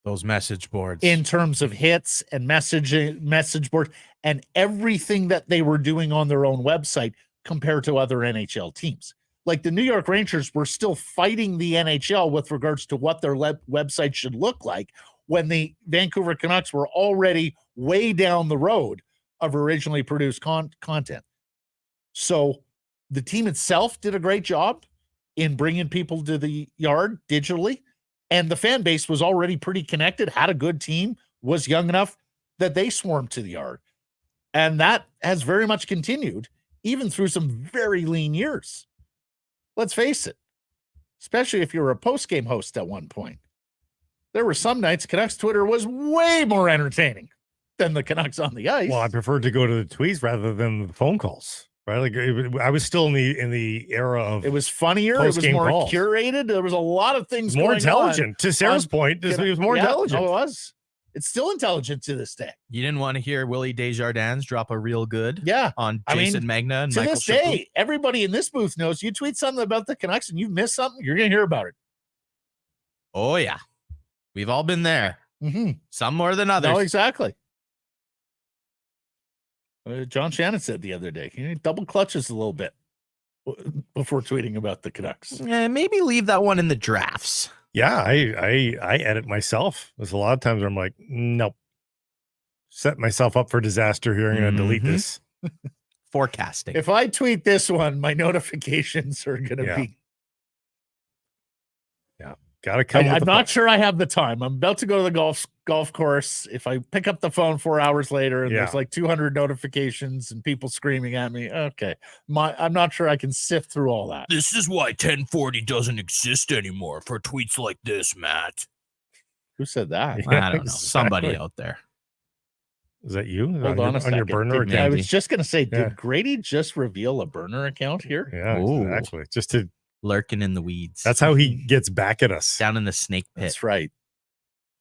Those message boards. In terms of hits and message board and everything that they were doing on their own website compared to other NHL teams. Like the New York Rangers were still fighting the NHL with regards to what their website should look like when the Vancouver Canucks were already way down the road of originally produced content. So the team itself did a great job in bringing people to the yard digitally, and the fan base was already pretty connected, had a good team, was young enough that they swarmed to the yard. And that has very much continued, even through some very lean years. Let's face it, especially if you were a post-game host at one point. There were some nights Canucks Twitter was way more entertaining than the Canucks on the ice. Well, I preferred to go to the tweets rather than the phone calls, right? Like I was still in the era of it was funnier, it was more calls. Curated. There was a lot of things more going intelligent. on. To Sarah's point, it was more intelligent. No, it was. It's still intelligent to this day. You didn't want to hear Willie Desjardins drop a real good on Jason Magna and to Michael this day, everybody in this booth knows you tweet something about the Canucks and you miss something, you're going to hear about it. Oh, yeah. We've all been there. Mm-hmm. Some more than others. No, exactly. John Shannon said the other day, he double clutches a little bit before tweeting about the Canucks. Maybe leave that one in the drafts. Yeah, I edit myself. There's a lot of times where I'm like, nope. Set myself up for disaster here. I'm going to delete this. Forecasting. If I tweet this one, my notifications are going to be. Yeah, got to come. I'm not sure I have the time. I'm about to go to the golf course. If I pick up the phone 4 hours later and there's like 200 notifications and people screaming at me, okay, I'm not sure I can sift through all that. This is why 1040 doesn't exist anymore for tweets like this, Matt. Who said that? I don't know. Somebody out there. Is that you? Hold on your burner account? I was just going to say, did Grady just reveal a burner account here? Yeah, exactly. Just to lurking in the weeds. That's how he gets back at us. Down in the snake pit. That's right.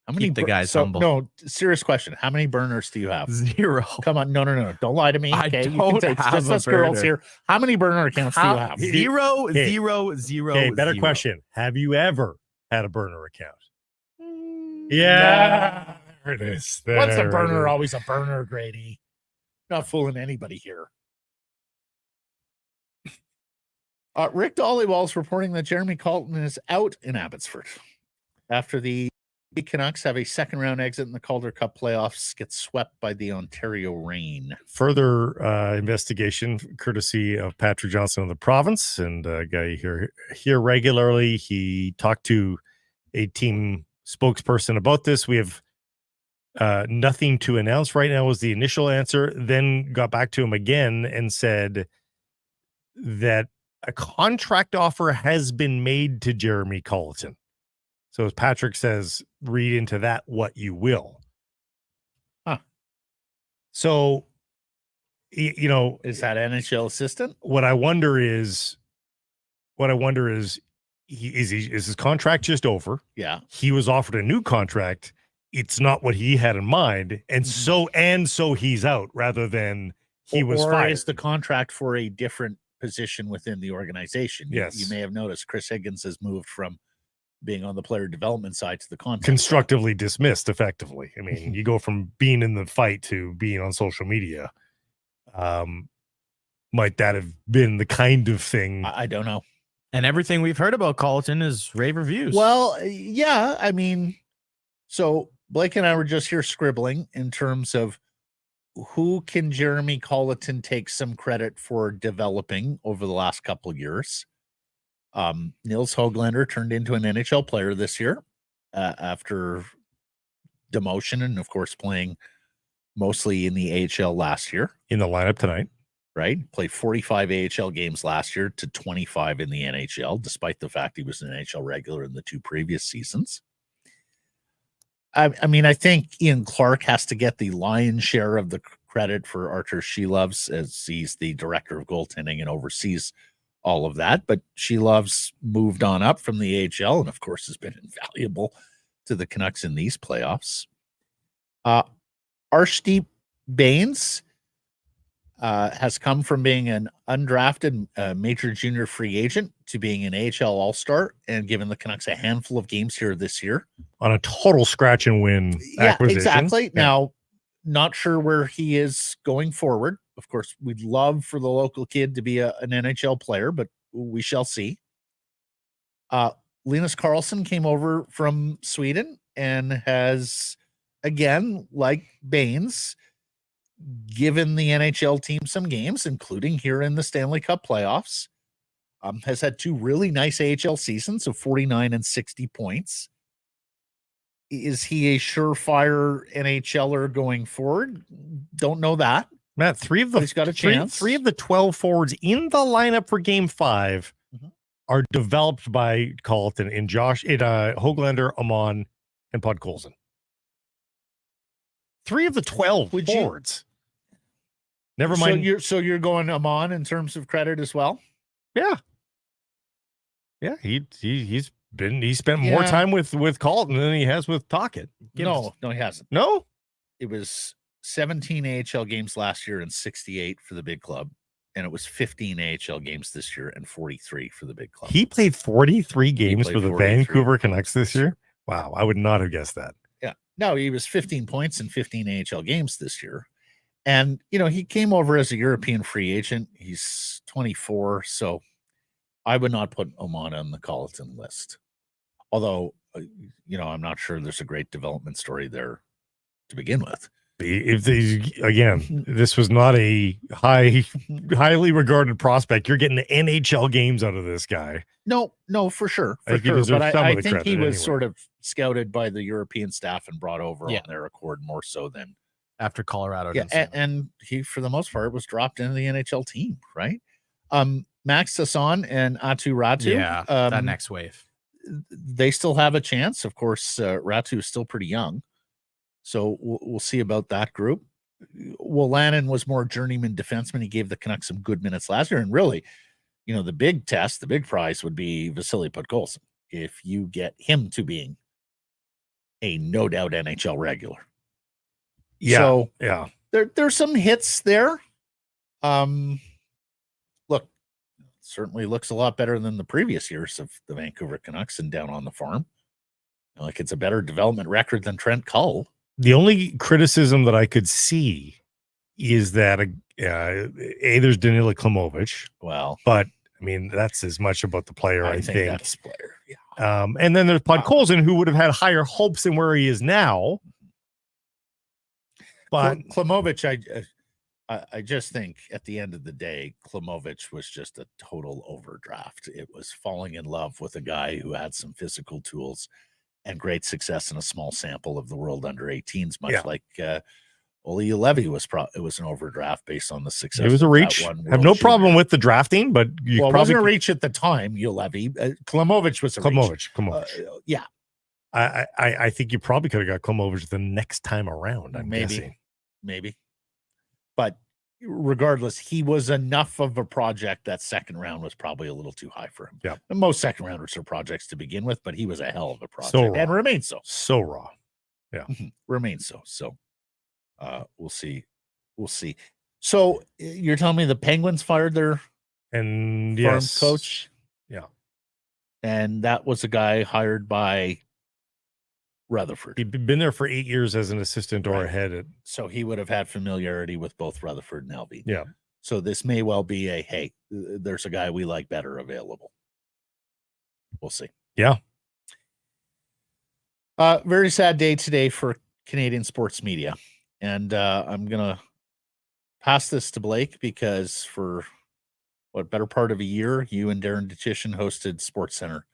How many Keep the guys humble. No, serious question. How many burners do you have? 0. Come on. No. Don't lie to me. I Okay. don't It's have just a us girls burner. here. How many burner accounts do you have? 0, Okay. 0, 0. Okay, better 0. question. Have you ever had a burner account? Yeah. There it is. What's a There burner? it is. Always a burner, Grady. Not fooling anybody here. Rick Dollywall's reporting that Jeremy Colton is out in Abbotsford after the Canucks have a second-round exit in the Calder Cup playoffs, get swept by the Ontario Reign. Further investigation, courtesy of Patrick Johnson of the province, and a guy you hear regularly. He talked to a team spokesperson about this. We have nothing to announce right now was the initial answer, then got back to him again and said that a contract offer has been made to Jeremy Colton. So as Patrick says, read into that what you will. Huh. So, you know, Is that NHL assistant? what I wonder is, is his contract just over? Yeah. He was offered a new contract. It's not what he had in mind, and so he's out rather than he was or fired. is the contract for a different position within the organization? Yes. You may have noticed Chris Higgins has moved from being on the player development side to the content constructively dismissed effectively. I mean, you go from being in the fight to being on social media. Might that have been the kind of thing? I don't know. And everything we've heard about Colleton is rave reviews. Well, yeah, I mean, so Blake and I were just here scribbling in terms of who can Jeremy Colleton take some credit for developing over the last couple of years. Nils Höglander turned into an NHL player this year after demotion and, of course, playing mostly in the AHL last year. In the lineup tonight. Right? Played 45 AHL games last year to 25 in the NHL, despite the fact he was an NHL regular in the 2 previous seasons. I mean, I think Ian Clark has to get the lion's share of the credit for Arturs Silovs, as he's the director of goaltending and oversees all of that. But Silovs moved on up from the AHL and, of course, has been invaluable to the Canucks in these playoffs. Arshdeep Bains has come from being an undrafted major junior free agent to being an AHL All-Star and given the Canucks a handful of games here this year. On a total scratch and win acquisition. Exactly. Yeah. Now, not sure where he is going forward. Of course, we'd love for the local kid to be an NHL player, but we shall see. Linus Karlsson came over from Sweden and has, again, like Baines, given the NHL team some games, including here in the Stanley Cup playoffs. Has had 2 really nice AHL seasons of 49 and 60 points. Is he a surefire NHLer going forward? Don't know that. Matt, he's got a chance. Three of the 12 forwards in the lineup for Game 5 are developed by Colleton in Höglander, Amon, and Podkolzin. 3 of the 12 forwards. Never mind. So you're going Amon in terms of credit as well? Yeah. Yeah, he's spent more time with Colleton than he has with Tocchet. No, he hasn't. No? It was 17 AHL games last year and 68 for the big club. And it was 15 AHL games this year and 43 for the big club. He played 43 games for the Vancouver Canucks this year? Wow, I would not have guessed that. Yeah. No, he was 15 points in 15 AHL games this year. And, he came over as a European free agent. He's 24, so I would not put Oman on the Colleton list. Although, I'm not sure there's a great development story there to begin with. This was not a highly regarded prospect. You're getting the NHL games out of this guy. No, for sure. But I think he was sort of scouted by the European staff and brought over on their accord more so than after Colorado. Yeah, and he, for the most part, was dropped into the NHL team, right? Max Sasson and Arturs Silovs. That next wave. They still have a chance. Of course, Ratu is still pretty young. So we'll see about that group. Wolanin was more journeyman defenseman. He gave the Canucks some good minutes last year. And really, the big test, the big prize would be Vasily Podkolzin. If you get him to being a no doubt NHL regular. Yeah. So yeah. There's some hits there. Look, certainly looks a lot better than the previous years of the Vancouver Canucks and down on the farm. Like it's a better development record than Trent Cull. The only criticism that I could see is that there's Danila Klimovich. Well, but I mean that's as much about the player. I think that's the player. Yeah. And then there's Podkolzin, who would have had higher hopes than where he is now. But Klimovich, I just think at the end of the day, Klimovich was just a total overdraft. It was falling in love with a guy who had some physical tools and great success in a small sample of the world under 18s, much like Oli Ulevi was an overdraft based on the success. It was a reach. Have no problem with the drafting, but it wasn't a reach at the time. Ulevi, Klimovich was a reach. Klimovich. Yeah. I think you probably could have got Klimovich the next time around. I'm guessing. Maybe. But regardless, he was enough of a project that second round was probably a little too high for him. Yeah. And most second rounders are projects to begin with, but he was a hell of a project and remains so. So raw. Yeah. Remains so. So we'll see. We'll see. So you're telling me the Penguins fired their farm coach? Yeah. And that was a guy hired by Rutherford. He'd been there for 8 years as an assistant or Right. a head. So he would have had familiarity with both Rutherford and Alvin. Yeah. So this may well be a, hey, there's a guy we like better available. We'll see. Yeah. Very sad day today for Canadian sports media. And I'm going to pass this to Blake because for what better part of a year, you and Darren Dutchyshen hosted Sports Center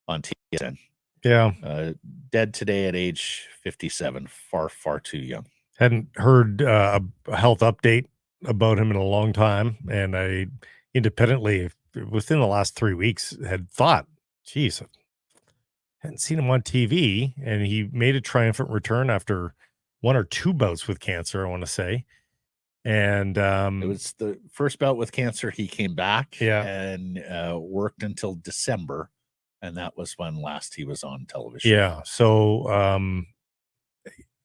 on TSN. Yeah. Dead today at age 57. Far, far too young. Hadn't heard a health update about him in a long time. And I independently, within the last 3 weeks, had thought, geez, I hadn't seen him on TV. And he made a triumphant return after 1 or 2 bouts with cancer, I want to say. And it was the first bout with cancer. He came back and worked until December. And that was when last he was on television. Yeah. So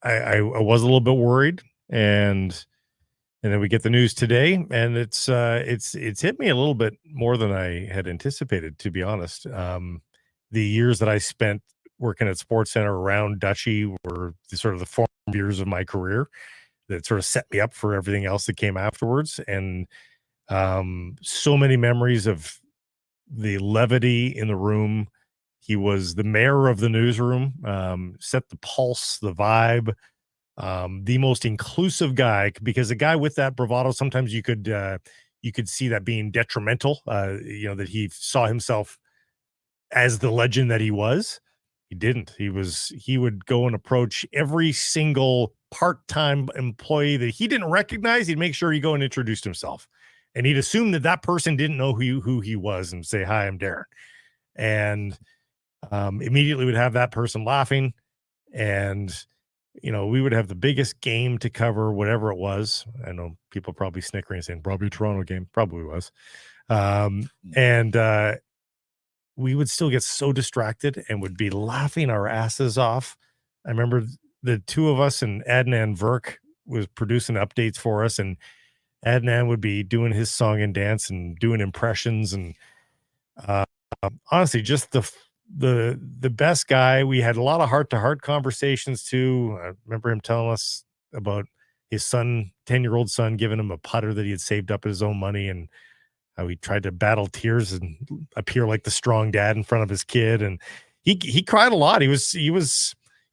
I was a little bit worried, and then we get the news today, and it's hit me a little bit more than I had anticipated, to be honest. The years that I spent working at SportsCenter around Dutchy were sort of the formative years of my career that sort of set me up for everything else that came afterwards. And so many memories of the levity in the room. He was the mayor of the newsroom, set the pulse, the vibe, the most inclusive guy, because a guy with that bravado, sometimes you could see that being detrimental, that he saw himself as the legend that he was. He didn't. He would go and approach every single part-time employee that he didn't recognize. He'd make sure he go and introduced himself. And he'd assume that person didn't know who he was and say, "Hi, I'm Darren." And immediately would have that person laughing. And, we would have the biggest game to cover, whatever it was. I know people probably snickering and saying, probably a Toronto game. Probably was. And we would still get so distracted and would be laughing our asses off. I remember the two of us and Adnan Verk was producing updates for us, and Adnan would be doing his song and dance and doing impressions, and honestly, just the best guy. We had a lot of heart-to-heart conversations too. I remember him telling us about his son, 10-year-old son, giving him a putter that he had saved up his own money, and how he tried to battle tears and appear like the strong dad in front of his kid. And he cried a lot. He was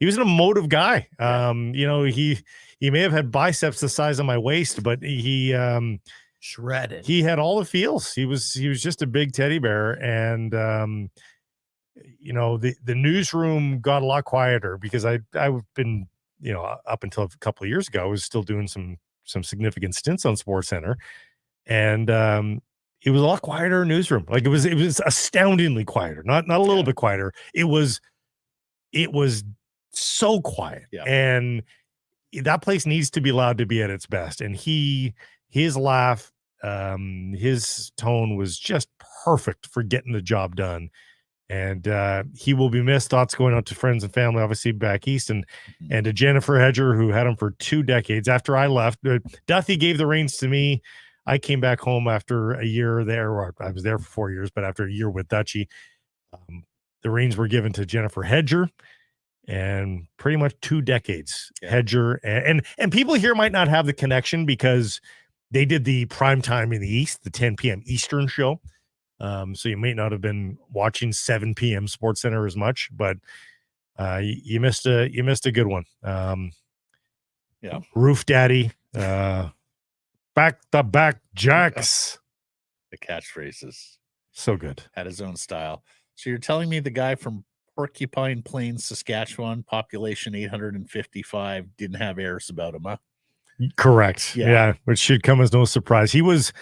an emotive guy. He may have had biceps the size of my waist, but he shredded. He had all the feels. He was just a big teddy bear. And the newsroom got a lot quieter because I've been, up until a couple of years ago, I was still doing some significant stints on SportsCenter, and it was a lot quieter in newsroom. Like it was astoundingly quieter, not a little bit quieter. It was so quiet. Yeah. And that place needs to be allowed to be at its best. And his laugh, his tone was just perfect for getting the job done. And he will be missed. Thoughts going out to friends and family, obviously back east, and to Jennifer Hedger, who had him for 2 decades. After I left, Duthie gave the reins to me. I came back home after a year there, or I was there for 4 years, but after a year with Dutchy, the reins were given to Jennifer Hedger, and pretty much 2 decades. Hedger and people here might not have the connection because they did the prime time in the East, the 10 p.m. Eastern show. So you may not have been watching 7 p.m. SportsCenter as much, but you missed a good one. Roof Daddy, back-to-back jacks. The catchphrases. So good. Had his own style. So you're telling me the guy from Porcupine Plains, Saskatchewan, population 855, didn't have airs about him, huh? Correct. Yeah, which should come as no surprise. He was,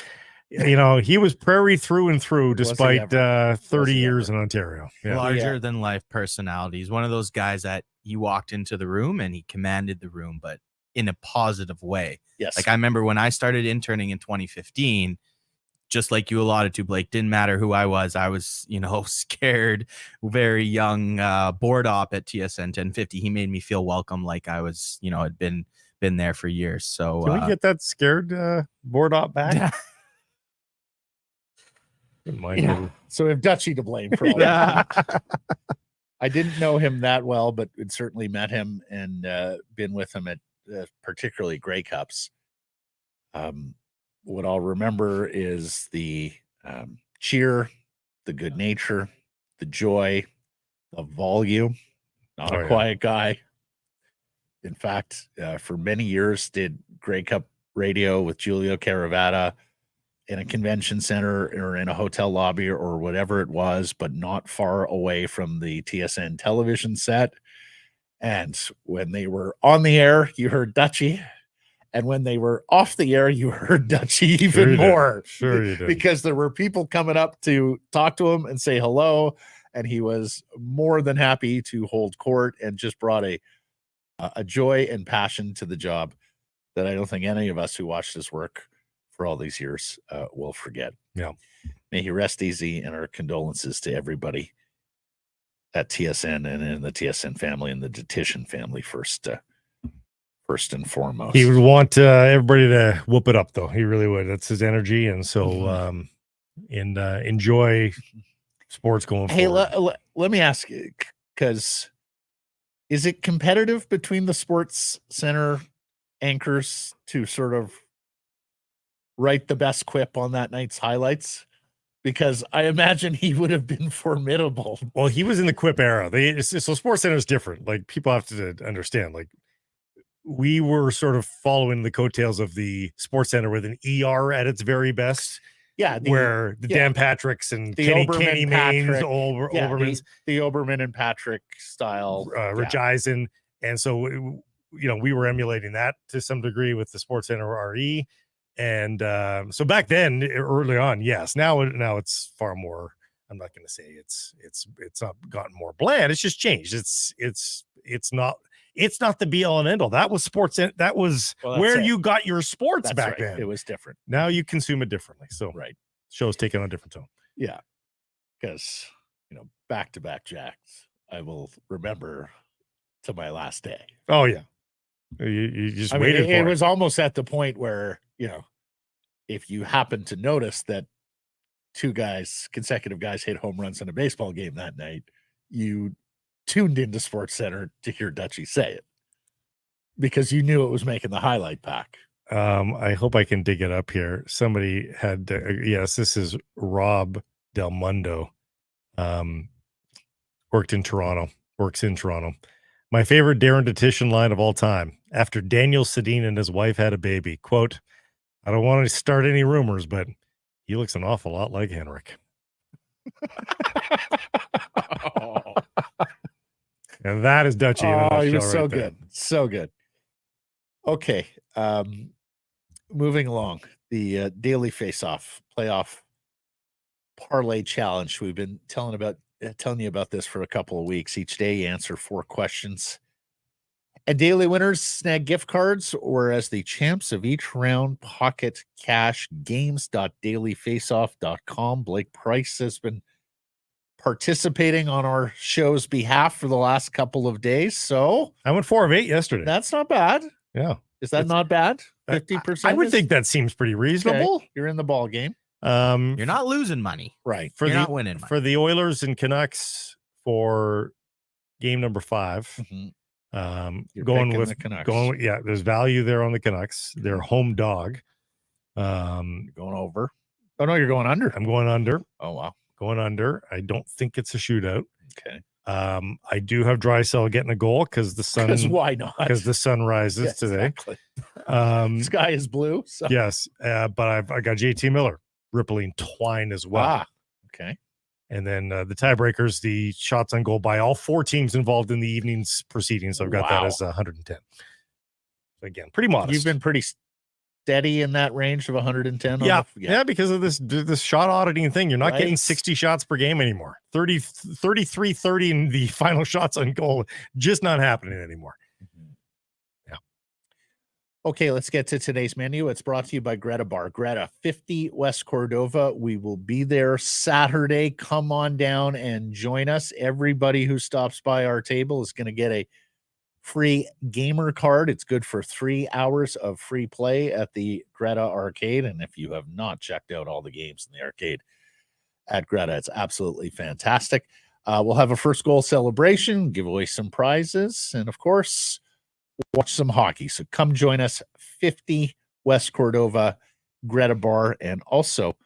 he was prairie through and through, despite 30 years in Ontario. Yeah. Larger than life personality. He's one of those guys that you walked into the room and he commanded the room, but in a positive way. Yes. Like I remember when I started interning in 2015, just like you allotted to, Blake, didn't matter who I was, scared, very young, board op at TSN 1050. He made me feel welcome, like I was, had been there for years. So can we get that scared board op back? So we have Dutchy to blame for all that. I didn't know him that well, but had certainly met him and been with him at particularly Grey Cups. What I'll remember is the cheer, the good nature, the joy, the volume. Not a quiet guy. In fact, for many years did Grey Cup radio with Giulio Caravata in a convention center or in a hotel lobby or whatever it was, but not far away from the TSN television set. And when they were on the air, you heard Dutchy. And when they were off the air, you heard Dutchy even more. Sure you did. Because there were people coming up to talk to him and say hello. And he was more than happy to hold court and just brought a joy and passion to the job that I don't think any of us who watched his work for all these years will forget. Yeah. May he rest easy, and our condolences to everybody at TSN and in the TSN family and the Dutchyshen family first and foremost. He would want everybody to whoop it up, though. He really would. That's his energy. And so enjoy sports going forward. Hey, let me ask you, because is it competitive between the Sports Center anchors to sort of write the best quip on that night's highlights? Because I imagine he would have been formidable. Well, he was in the quip era. So Sports Center is different. Like, people have to understand, like, we were sort of following the coattails of the Sports Center with an ER at its very best. Yeah. Where the Dan Patricks and the Kenny Oberman Mains, Patrick, Obermans, the Oberman and Patrick style. Rich Eisen. And so, we were emulating that to some degree with the Sports Center RE. And so back then, early on, yes. Now it's far more. I'm not going to say it's not gotten more bland. It's just changed. It's not the be all and end all. That was sports. That was where you got your sports back then. It was different. Now you consume it differently. So shows taking on a different tone. Yeah, because back-to-back Jacks, I will remember to my last day. Oh yeah, you just waited for it. It was almost at the point where if you happen to notice that two consecutive guys hit home runs in a baseball game that night, you tuned into Sports Center to hear Dutchy say it because you knew it was making the highlight pack. I hope I can dig it up here. Somebody had, yes, this is Rob Del Mundo. Works in Toronto. My favorite Darren Dutchyshen line of all time. After Daniel Sedin and his wife had a baby, quote, "I don't want to start any rumors, but he looks an awful lot like Henrik." And that is Dutchy. Oh, he was so good. So good. Okay. Moving along. The Daily Face-Off Playoff Parlay Challenge. We've been telling you about this for a couple of weeks. Each day you answer 4 questions. And daily winners snag gift cards, or as the champs of each round, pocket cash. Games.dailyfaceoff.com. Blake Price has been participating on our show's behalf for the last couple of days. So I went 4 of 8 yesterday. That's not bad. Yeah. Is that not bad? 50%? I would think that seems pretty reasonable. Okay. You're in the ball game. You're not losing money. Right. You're not winning money. For the Oilers and Canucks for game number 5. Going with the Canucks. There's value there on the Canucks. They're home dog. You're going over. Oh no, you're going under. I'm going under. Oh wow. Going under. I don't think it's a shootout. Okay. I do have Draisatil getting a goal because the sun. Because why not? Because the sun rises today. Exactly. Sky is blue. So. Yes, but I got JT Miller rippling twine as well. Ah, okay. And then the tiebreakers, the shots on goal by all 4 teams involved in the evening's proceedings. So I've got that as 110. So again, pretty modest. You've been pretty steady in that range of 110. Yeah, because of this shot auditing thing. You're not getting 60 shots per game anymore. 33-30 in the final shots on goal. Just not happening anymore. Yeah. Okay, let's get to today's menu. It's brought to you by Greta Bar. Greta, 50 West Cordova. We will be there Saturday. Come on down and join us. Everybody who stops by our table is going to get a free gamer card. It's good for 3 hours of free play at the Greta Arcade. And if you have not checked out all the games in the arcade, at Greta. It's absolutely fantastic. We'll have a first goal celebration, give away some prizes, and of course, watch some hockey. So come join us, 50 West Cordova, Greta Bar, and also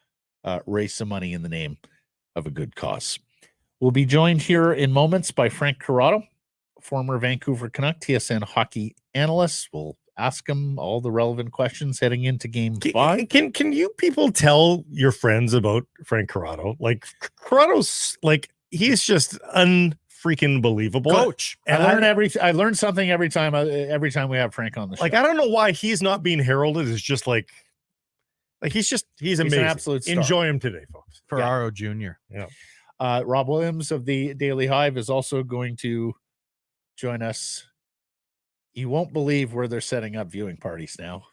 raise some money in the name of a good cause. We'll be joined here in moments by Frank Corrado, former Vancouver Canuck, TSN hockey analyst. We'll ask him all the relevant questions heading into Game 5. Can you people tell your friends about Frank Corrado? Like, Corrado's like, he's just unfreaking believable. Coach. And I learned something every time we have Frank on the show. like, I don't know why he's not being heralded as just like he's amazing. An absolute star. Enjoy him today, folks. Ferraro Jr. Yeah. Rob Williams of the Daily Hive is also going to join us. You won't believe where they're setting up viewing parties now.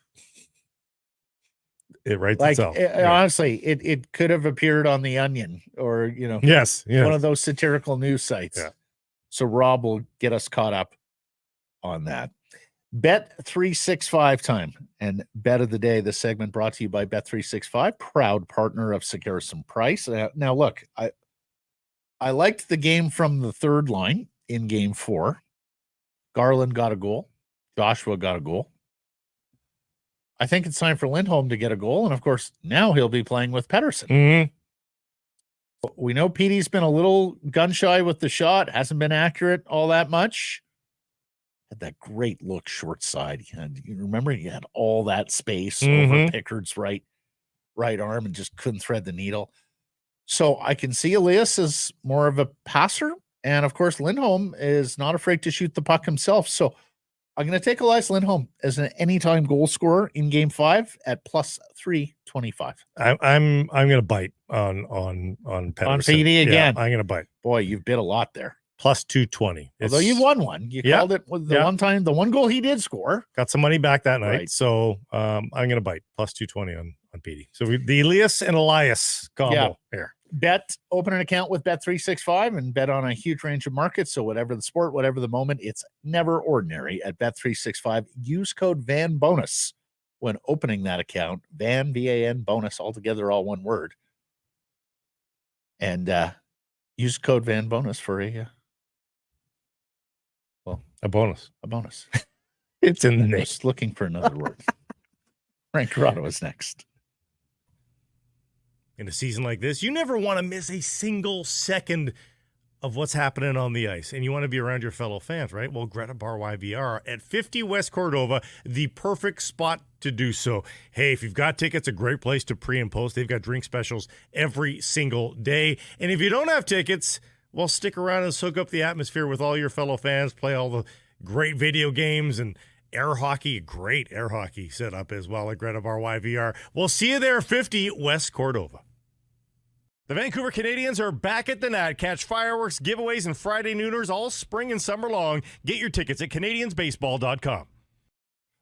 It writes Like, itself. honestly, it could have appeared on The Onion or, Yes. one of those satirical news sites. Yeah. So Rob will get us caught up on that. Bet365 time and bet of the day. This segment brought to you by Bet365, proud partner of Sekeres and Price. Now, look, I liked the game from the third line in Game 4. Garland got a goal. Joshua got a goal. I think it's time for Lindholm to get a goal. And of course, now he'll be playing with Pettersson. Mm-hmm. We know Petey's been a little gun shy with the shot, hasn't been accurate all that much. Had that great look short side. You remember he had all that space over Pickard's right arm and just couldn't thread the needle. So I can see Elias as more of a passer. And of course, Lindholm is not afraid to shoot the puck himself. So I'm going to take Elias Lindholm as an anytime goal scorer in Game 5 at plus 325. I'm going to bite on Pettersson. On PD again. Yeah, I'm going to bite. Boy, you've bid a lot there. Plus 220. Although you won one. You called it with the one time, the one goal he did score. Got some money back that night. Right. So I'm going to bite. Plus 220 on PD. So the Elias and Elias combo here. Bet, open an account with Bet365 and bet on a huge range of markets. So whatever the sport, whatever the moment, it's never ordinary at Bet365. Use code VANBONUS when opening that account. VAN, V-A-N, bonus, altogether all one word. And use code VANBONUS for a bonus. A bonus. It's in the name. Just looking for another word. Frank Corrado is next. In a season like this, you never want to miss a single second of what's happening on the ice, and you want to be around your fellow fans, right? Well, Greta Bar YVR at 50 West Cordova, the perfect spot to do so. Hey, if you've got tickets, a great place to pre and post. They've got drink specials every single day. And if you don't have tickets, well, stick around and soak up the atmosphere with all your fellow fans, play all the great video games and air hockey, great air hockey setup as well at Greta Bar YVR. We'll see you there, 50 West Cordova. The Vancouver Canadians are back at the net. Catch fireworks, giveaways, and Friday nooners all spring and summer long. Get your tickets at CanadiansBaseball.com.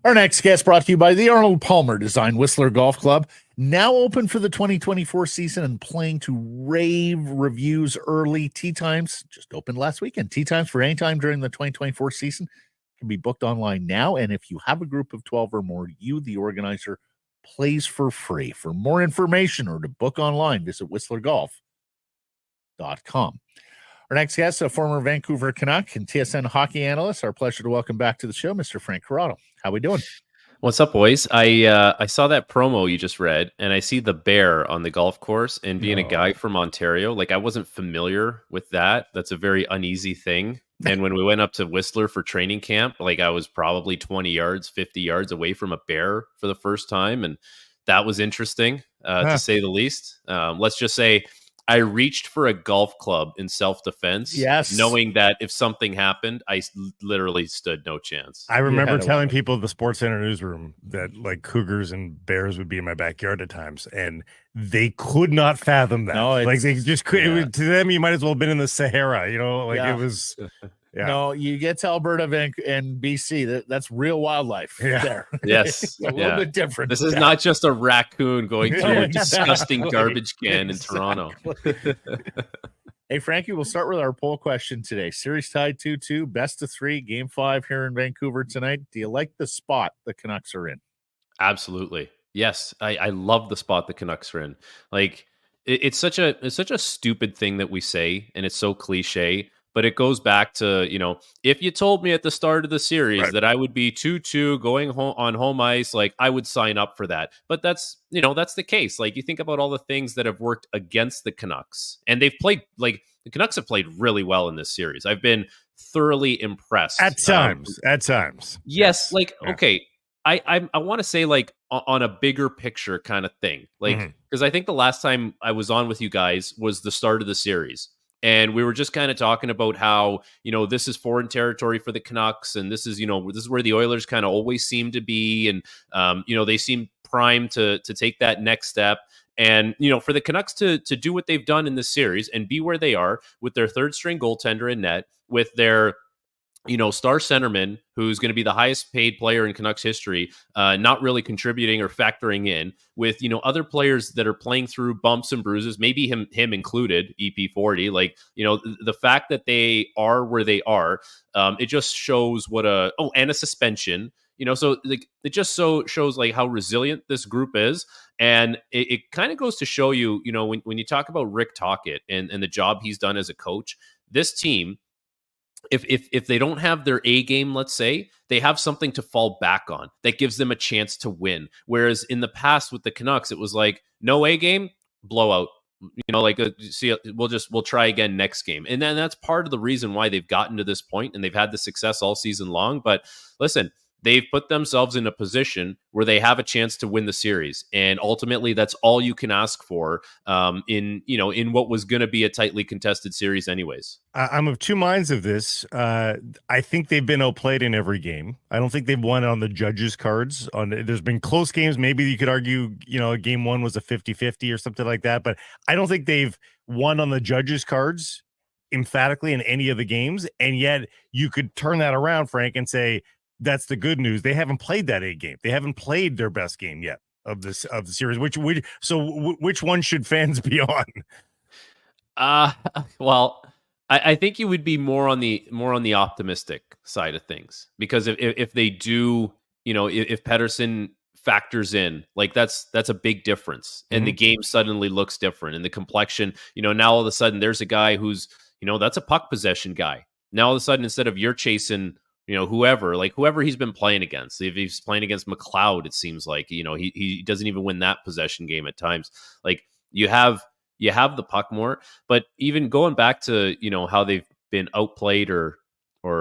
Our next guest brought to you by the Arnold Palmer Design Whistler Golf Club. Now open for the 2024 season and playing to rave reviews early. Tee times just opened last weekend. Tee times for any time during the 2024 season can be booked online now. And if you have a group of 12 or more, you, the organizer, plays for free. For more information or to book online, visit whistlergolf.com. Our next guest, a former Vancouver Canuck and TSN hockey analyst. Our pleasure to welcome back to the show, Mr. Frank Corrado. How we doing? What's up, boys? I saw that promo you just read, and I see the bear on the golf course. And being a guy from Ontario, like I wasn't familiar with that. That's a very uneasy thing. And when we went up to Whistler for training camp, like I was probably 20 yards, 50 yards away from a bear for the first time. And that was interesting, to say the least. Let's just say I reached for a golf club in self-defense, knowing that if something happened, I literally stood no chance. I remember telling people at the Sports Center newsroom that like cougars and bears would be in my backyard at times, and they could not fathom that. No, like they just could. Yeah. To them, you might as well have been in the Sahara. You know, like it was. Yeah. No, you get to Alberta and BC. That's real wildlife there. Yes. A little bit different. This is not just a raccoon going through a disgusting garbage can in Toronto. Hey, Frankie, we'll start with our poll question today. Series tied 2-2, best of 3, Game 5 here in Vancouver tonight. Do you like the spot the Canucks are in? Absolutely. Yes. I love the spot the Canucks are in. Like, it's such a stupid thing that we say, and it's so cliche. But it goes back to, if you told me at the start of the series that I would be 2-2 going home on home ice, like I would sign up for that. But that's the case. Like you think about all the things that have worked against the Canucks, and they've played the Canucks have played really well in this series. I've been thoroughly impressed at times. Yes. Like, okay. I want to say like on a bigger picture kind of thing, like, because I think the last time I was on with you guys was the start of the series. And we were just kind of talking about how, this is foreign territory for the Canucks. And this is where the Oilers kind of always seem to be. And, they seem primed to take that next step. And, for the Canucks to do what they've done in this series and be where they are with their third string goaltender in net, with their star centerman, who's going to be the highest paid player in Canucks history, not really contributing or factoring in, with other players that are playing through bumps and bruises, maybe him included, EP40. Like the fact that they are where they are, it just shows and a suspension. So like it just shows like how resilient this group is, and it kind of goes to show you, when you talk about Rick Tocchet and the job he's done as a coach, this team. If they don't have their A game, let's say, they have something to fall back on that gives them a chance to win. Whereas in the past with the Canucks, it was like, no A game, blowout. We'll try again next game. And then that's part of the reason why they've gotten to this point and they've had the success all season long. But listen, they've put themselves in a position where they have a chance to win the series. And ultimately, that's all you can ask for in what was going to be a tightly contested series anyways. I'm of two minds of this. I think they've been outplayed in every game. I don't think they've won on the judges' cards. There's been close games. Maybe you could argue, game one was a 50-50 or something like that. But I don't think they've won on the judges' cards emphatically in any of the games. And yet you could turn that around, Frank, and say, that's the good news. They haven't played that A game. They haven't played their best game yet of the series. Which one should fans be on? Well, I think you would be more on the optimistic side of things, because if they do, if Pettersson factors in, like that's a big difference, and the game suddenly looks different, and the complexion. Now all of a sudden there's a guy who's that's a puck possession guy. Now all of a sudden, instead of you're chasing. Whoever he's been playing against. If he's playing against McLeod, it seems like, he doesn't even win that possession game at times. Like you have the puck more, but even going back to, how they've been outplayed or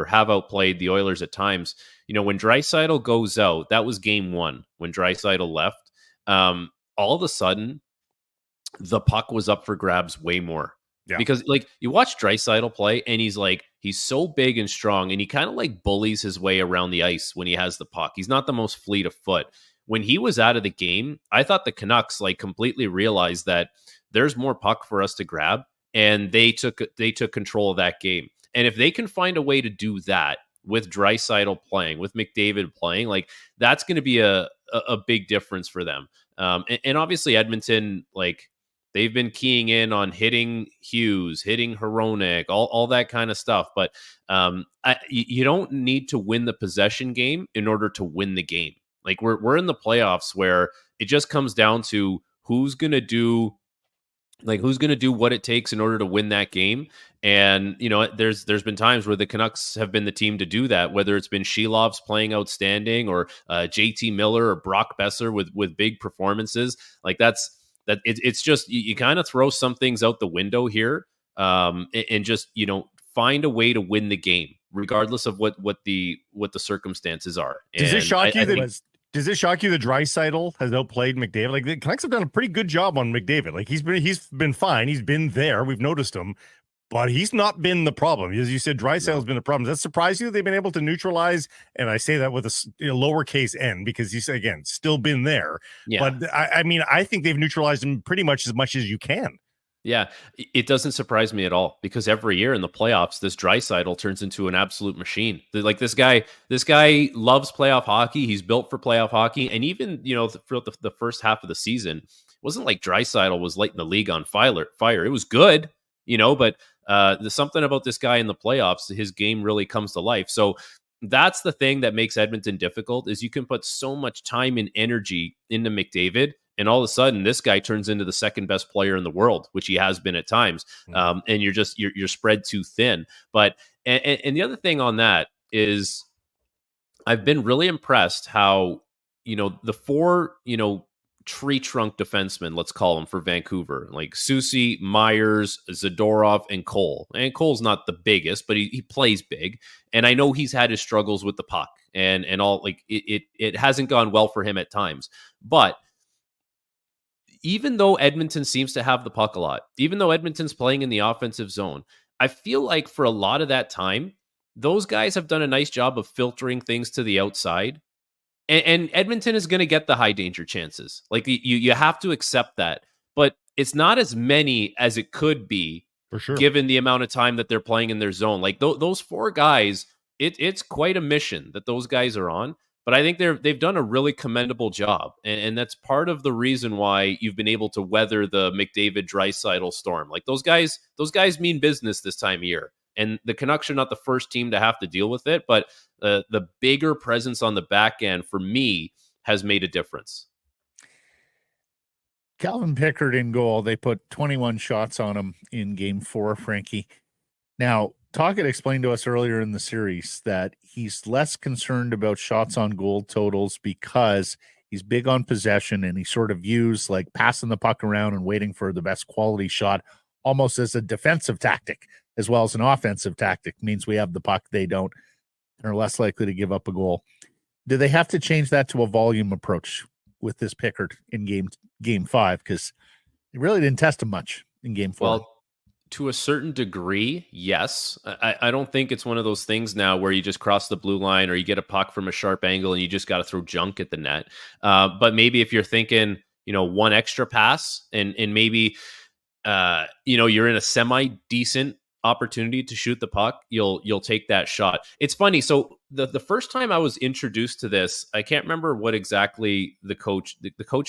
have outplayed the Oilers at times, when Draisatil goes out, that was game one when Draisatil left. All of a sudden the puck was up for grabs way more. Yeah. Because like you watch Draisaitl play and he's so big and strong, and he kind of like bullies his way around the ice when he has the puck. He's not the most fleet of foot. When he was out of the game, I thought the Canucks completely realized that there's more puck for us to grab, and they took control of that game. And if they can find a way to do that with Draisaitl playing, with McDavid playing, that's going to be a big difference for them. And obviously Edmonton, they've been keying in on hitting Hughes, hitting Hronek, all that kind of stuff. But you don't need to win the possession game in order to win the game. We're in the playoffs where it just comes down to who's going to do what it takes in order to win that game. And, there's been times where the Canucks have been the team to do that, whether it's been Silovs playing outstanding or JT Miller or Brock Besser with big performances. It's just you kind of throw some things out the window here, and just find a way to win the game regardless of what the circumstances are. Does it shock you that Draisaitl has outplayed McDavid? The Canucks have done a pretty good job on McDavid. He's been fine. He's been there. We've noticed him, but he's not been the problem. As you said, Draisaitl's been the problem. Does that surprise you that they've been able to neutralize? And I say that with a lowercase n, because he's, again, still been there. Yeah. But I think they've neutralized him pretty much as you can. Yeah, it doesn't surprise me at all, because every year in the playoffs, this Draisaitl turns into an absolute machine. This guy loves playoff hockey. He's built for playoff hockey. And even, throughout the first half of the season, it wasn't like Draisaitl was lighting the league on fire. It was good, but there's something about this guy in the playoffs. His game really comes to life. So that's the thing that makes Edmonton difficult, is you can put so much time and energy into McDavid, And all of a sudden, this guy turns into the second best player in the world, which he has been at times. And you're spread too thin. But and the other thing on that is, I've been really impressed how, the four, tree trunk defensemen, let's call them, for Vancouver, like Susie, Myers, Zadorov, and Cole. And Cole's not the biggest, but he plays big. And I know he's had his struggles with the puck and all, like it hasn't gone well for him at times. But even though Edmonton seems to have the puck a lot, even though Edmonton's playing in the offensive zone, I feel like for a lot of that time, those guys have done a nice job of filtering things to the outside. And Edmonton is going to get the high danger chances. Like you have to accept that. But it's not as many as it could be, for sure, given the amount of time that they're playing in their zone. Like those four guys, it's quite a mission that those guys are on. But I think they've done a really commendable job. And that's part of the reason why you've been able to weather the McDavid Draisatil storm. Like those guys mean business this time of year. And the Canucks are not the first team to have to deal with it, but the bigger presence on the back end, for me, has made a difference. Calvin Pickard in goal. They put 21 shots on him in Game 4, Frankie. Now, Tocchet explained to us earlier in the series that he's less concerned about shots on goal totals because he's big on possession, and he sort of views like passing the puck around and waiting for the best quality shot almost as a defensive tactic as well as an offensive tactic. Means we have the puck, they don't, and are less likely to give up a goal. Do they have to change that to a volume approach with this Pickard in game 5? Because they really didn't test him much in Game 4. Well, to a certain degree, yes. I don't think it's one of those things now where you just cross the blue line or you get a puck from a sharp angle and you just got to throw junk at the net. But maybe if you're thinking, one extra pass and maybe, you're in a semi-decent opportunity to shoot the puck, you'll take that shot. It's funny. So the first time I was introduced to this, I can't remember what exactly the coach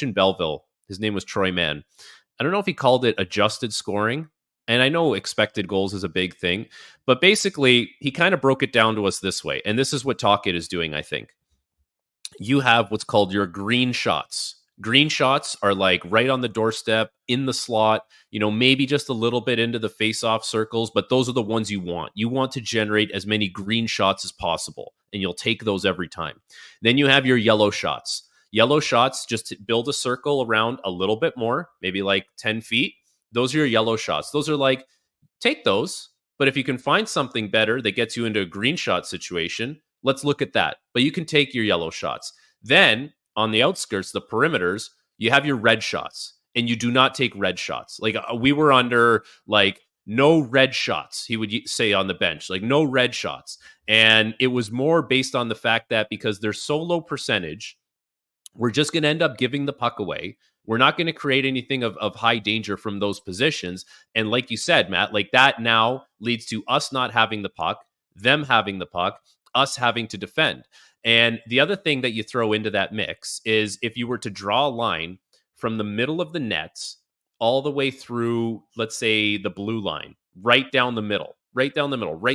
in Belleville, his name was Troy Mann. I don't know if he called it adjusted scoring. And I know expected goals is a big thing, but basically he kind of broke it down to us this way. And this is what Tocchet is doing, I think. You have what's called your green shots. Green shots are like right on the doorstep, in the slot, maybe just a little bit into the face-off circles, but those are the ones you want. You want to generate as many green shots as possible, and you'll take those every time. Then you have your yellow shots. Yellow shots, just to build a circle around a little bit more, maybe like 10 feet. Those are your yellow shots. Those are like, take those, but if you can find something better that gets you into a green shot situation, let's look at that. But you can take your yellow shots. Then on the outskirts, the perimeters, you have your red shots, and you do not take red shots. Like we were under like no red shots, he would say on the bench, like no red shots. And it was more based on the fact that because they're so low percentage, we're just going to end up giving the puck away. We're not going to create anything of high danger from those positions. And like you said, Matt, like that now leads to us not having the puck, them having the puck, us having to defend. And the other thing that you throw into that mix is if you were to draw a line from the middle of the nets all the way through, let's say, the blue line, right down the middle, right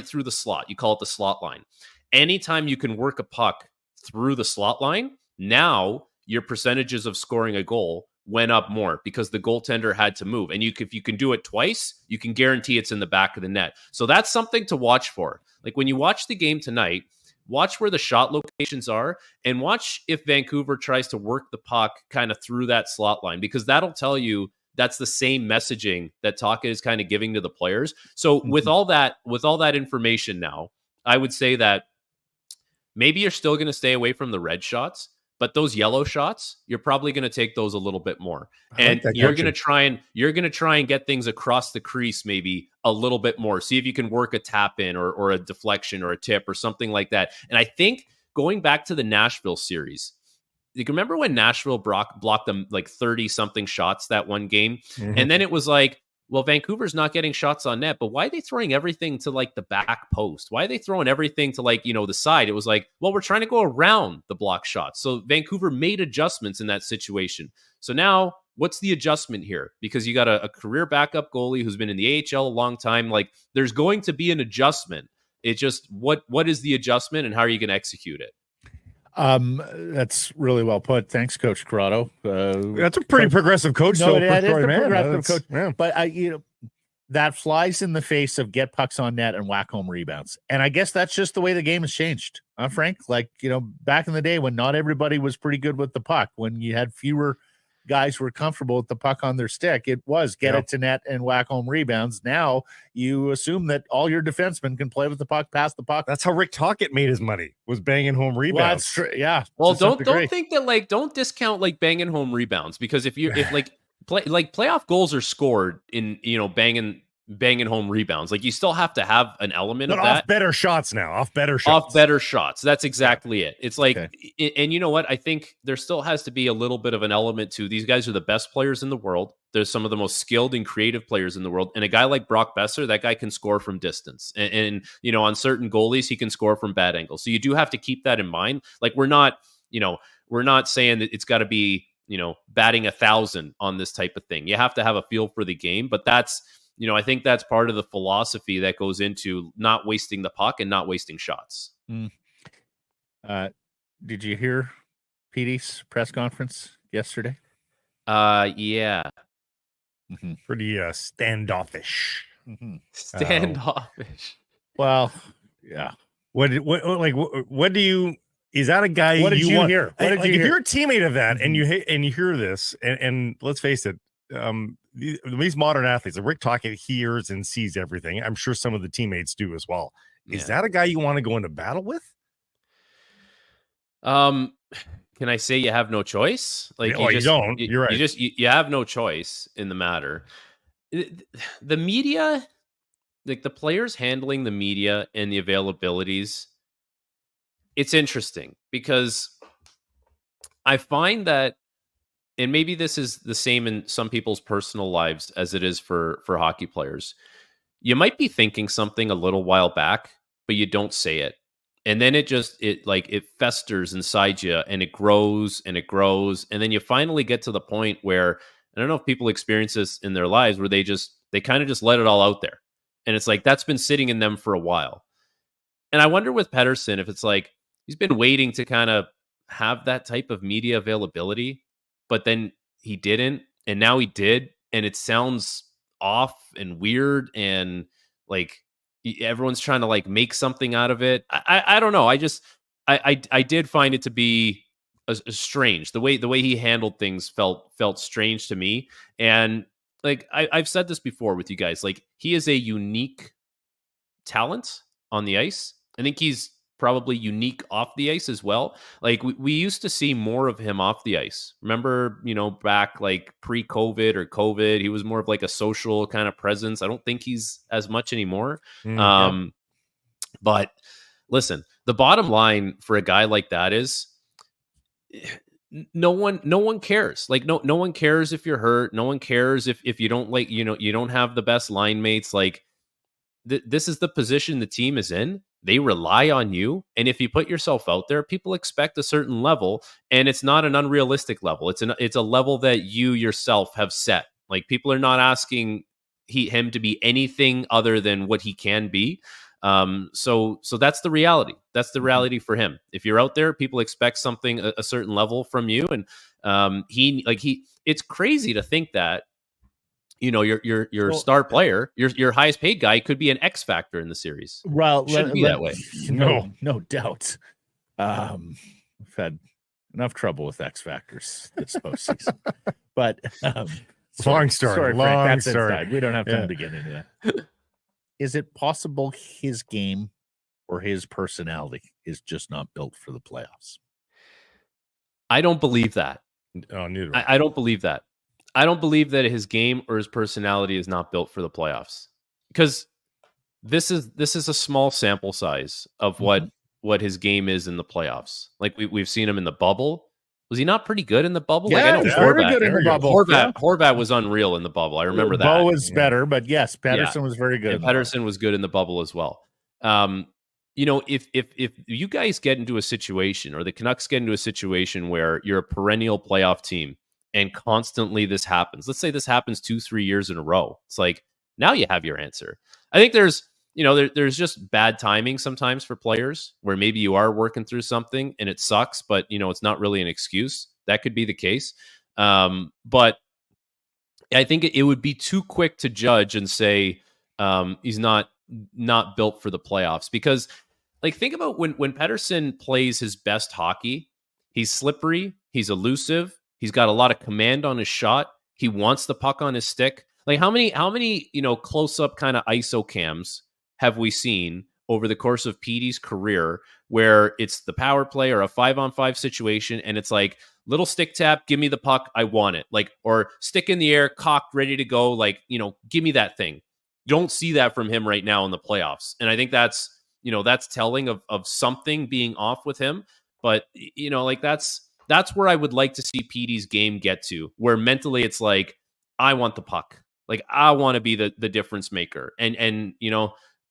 through the slot. You call it the slot line. Anytime you can work a puck through the slot line, now your percentages of scoring a goal went up more because the goaltender had to move. And if you can do it twice, you can guarantee it's in the back of the net. So that's something to watch for. Like when you watch the game tonight, watch where the shot locations are and watch if Vancouver tries to work the puck kind of through that slot line, because that'll tell you that's the same messaging that Tocchet is kind of giving to the players. So with all that information now, I would say that maybe you're still going to stay away from the red shots, but those yellow shots, you're probably going to take those a little bit more. And you're going to try and get things across the crease maybe a little bit more. See if you can work a tap in or a deflection or a tip or something like that. And I think going back to the Nashville series, you can remember when Nashville blocked them like 30 something shots that one game. Mm-hmm. And then it was like, well, Vancouver's not getting shots on net, but why are they throwing everything to like the back post? Why are they throwing everything to like, the side? It was like, well, we're trying to go around the block shots. So Vancouver made adjustments in that situation. So now what's the adjustment here? Because you got a career backup goalie who's been in the AHL a long time. Like there's going to be an adjustment. It's just what is the adjustment and how are you going to execute it? That's really well put. Thanks, Coach Corrado. That's a pretty progressive coach. No, though, it for is Troy a Mann. progressive That's- coach. yeah. But that flies in the face of get pucks on net and whack home rebounds. And I guess that's just the way the game has changed, huh, Frank? Like, back in the day when not everybody was pretty good with the puck, when you had fewer guys who were comfortable with the puck on their stick, it was get it to net and whack home rebounds. Now you assume that all your defensemen can play with the puck, pass the puck. That's how Rick Tocchet made his money, was banging home rebounds. Well, that's true. Yeah. Well, to some don't degree. think that don't discount banging home rebounds, because if playoff goals are scored in banging home rebounds, you still have to have an element But of that. off better shots now. Off better shots. Off better shots. That's exactly it. It's Okay. and you know what? I think there still has to be a little bit of an element to these guys are the best players in the world. They're some of the most skilled and creative players in the world. And a guy like Brock Besser, that guy can score from distance. And on certain goalies, he can score from bad angles. So you do have to keep that in mind. We're not saying that it's got to be, batting 1,000 on this type of thing. You have to have a feel for the game, but that's, I think that's part of the philosophy that goes into not wasting the puck and not wasting shots. Did you hear Petey's press conference yesterday? Yeah. Mm-hmm. Pretty standoffish. Mm-hmm. Standoffish. Well, yeah. What do you? Is that a guy? What did you want, hear? What did you if hear? you're a teammate of that, and you hear this, and let's face it, these modern athletes, Rick Tocchet hears and sees everything. I'm sure some of the teammates do as well. Is that a guy you want to go into battle with? Can I say you have no choice? You don't. You're right. You have no choice in the matter. The media, the players handling the media and the availabilities, it's interesting because I find that, and maybe this is the same in some people's personal lives as it is for hockey players. You might be thinking something a little while back, but you don't say it. And then it festers inside you, and it grows and it grows. And then you finally get to the point where, I don't know if people experience this in their lives, where they kind of just let it all out there. And it's that's been sitting in them for a while. And I wonder with Pettersson, if it's he's been waiting to kind of have that type of media availability, but then he didn't, and now he did, and it sounds off and weird, and everyone's trying to make something out of it. I don't know. I did find it to be a strange. The way he handled things felt strange to me. And I've said this before with you guys, he is a unique talent on the ice. I think he's probably unique off the ice as well. We used to see more of him off the ice. Remember, back pre-COVID or COVID, he was more of a social kind of presence. I don't think he's as much anymore. But listen, the bottom line for a guy like that is no one cares. No one cares if you're hurt. No one cares if you don't you don't have the best line mates. This is the position the team is in. They rely on you. And if you put yourself out there, people expect a certain level, and it's not an unrealistic level. It's a level that you yourself have set. People are not asking him to be anything other than what he can be. So that's the reality. That's the reality for him. If you're out there, people expect something, a certain level from you. And it's crazy to think that, your star player, your highest paid guy could be an X factor in the series. Well, it shouldn't be that way. No doubt. I've had enough trouble with X factors this postseason, but long story. Frank, that's inside. We don't have time to get into that. Is it possible his game or his personality is just not built for the playoffs? I don't believe that. Oh, neither. I don't believe that. I don't believe that his game or his personality is not built for the playoffs, because this is a small sample size of what his game is in the playoffs. We've seen him in the bubble. Was he not pretty good in the bubble? Yeah, I know very good in the bubble. Horvat was unreal in the bubble. I remember that. Bo was better, but yes, Pettersson was very good. And Pettersson was good in the bubble as well. If you guys get into a situation, or the Canucks get into a situation where you're a perennial playoff team and constantly this happens, let's say this happens 2-3 years in a row, it's now you have your answer. I think there's there's just bad timing sometimes for players where maybe you are working through something and it sucks, but it's not really an excuse. That could be the case. But I think it would be too quick to judge and say he's not built for the playoffs, because think about when Pettersson plays his best hockey, he's slippery, he's elusive, he's got a lot of command on his shot, he wants the puck on his stick. How many close up kind of ISO cams have we seen over the course of Petey's career where it's the power play or a 5-on-5 situation and it's little stick tap, give me the puck, I want it. Or stick in the air, cocked, ready to go, give me that thing. You don't see that from him right now in the playoffs. And I think that's telling of something being off with him. But that's where I would like to see Petey's game get to, where mentally it's I want the puck. I want to be the difference maker. And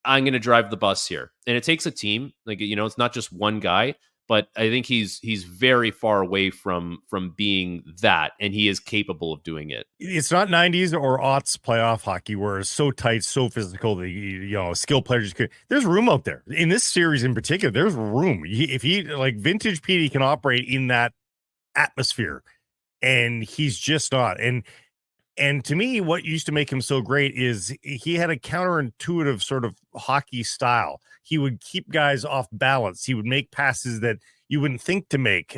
I'm going to drive the bus here. And it takes a team. It's not just one guy, but I think he's very far away from being that, and he is capable of doing it. It's not 90s or aughts playoff hockey where it's so tight, so physical that skilled players could. There's room out there in this series in particular. There's room. If he vintage Petey can operate in that atmosphere, and he's just not. And to me, what used to make him so great is he had a counterintuitive sort of hockey style. He would keep guys off balance. He would make passes that you wouldn't think to make.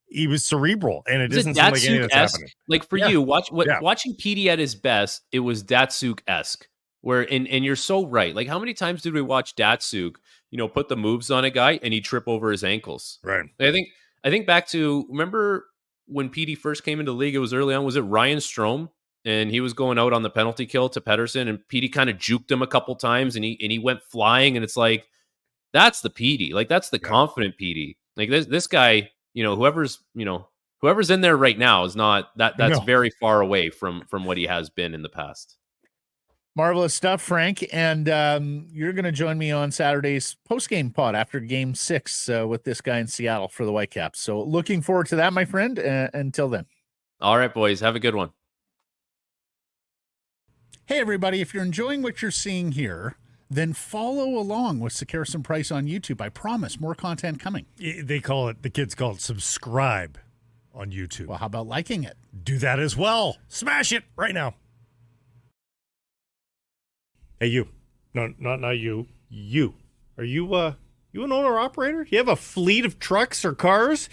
He was cerebral, and it doesn't seem like any of that's happening. You, watching Petey at his best, it was Datsuk-esque. Where and you're so right. How many times did we watch Datsuk, put the moves on a guy and he'd trip over his ankles? Right. I think back to, remember when Petey first came into the league, it was early on. Was it Ryan Strome? And he was going out on the penalty kill to Pettersson, and Petey kind of juked him a couple times, and he went flying. And it's that's the Petey. That's the confident Petey. This guy, whoever's in there right now is not that. That's very far away from what he has been in the past. Marvelous stuff, Frank. And you're going to join me on Saturday's post-game pod after Game 6 with this guy in Seattle for the Whitecaps. So looking forward to that, my friend. Until then. All right, boys. Have a good one. Hey, everybody. If you're enjoying what you're seeing here, then follow along with Sekeres and Price on YouTube. I promise more content coming. The kids call it subscribe on YouTube. Well, how about liking it? Do that as well. Smash it right now. Hey, you. No, not you. You. Are you an owner-operator? Do you have a fleet of trucks or cars?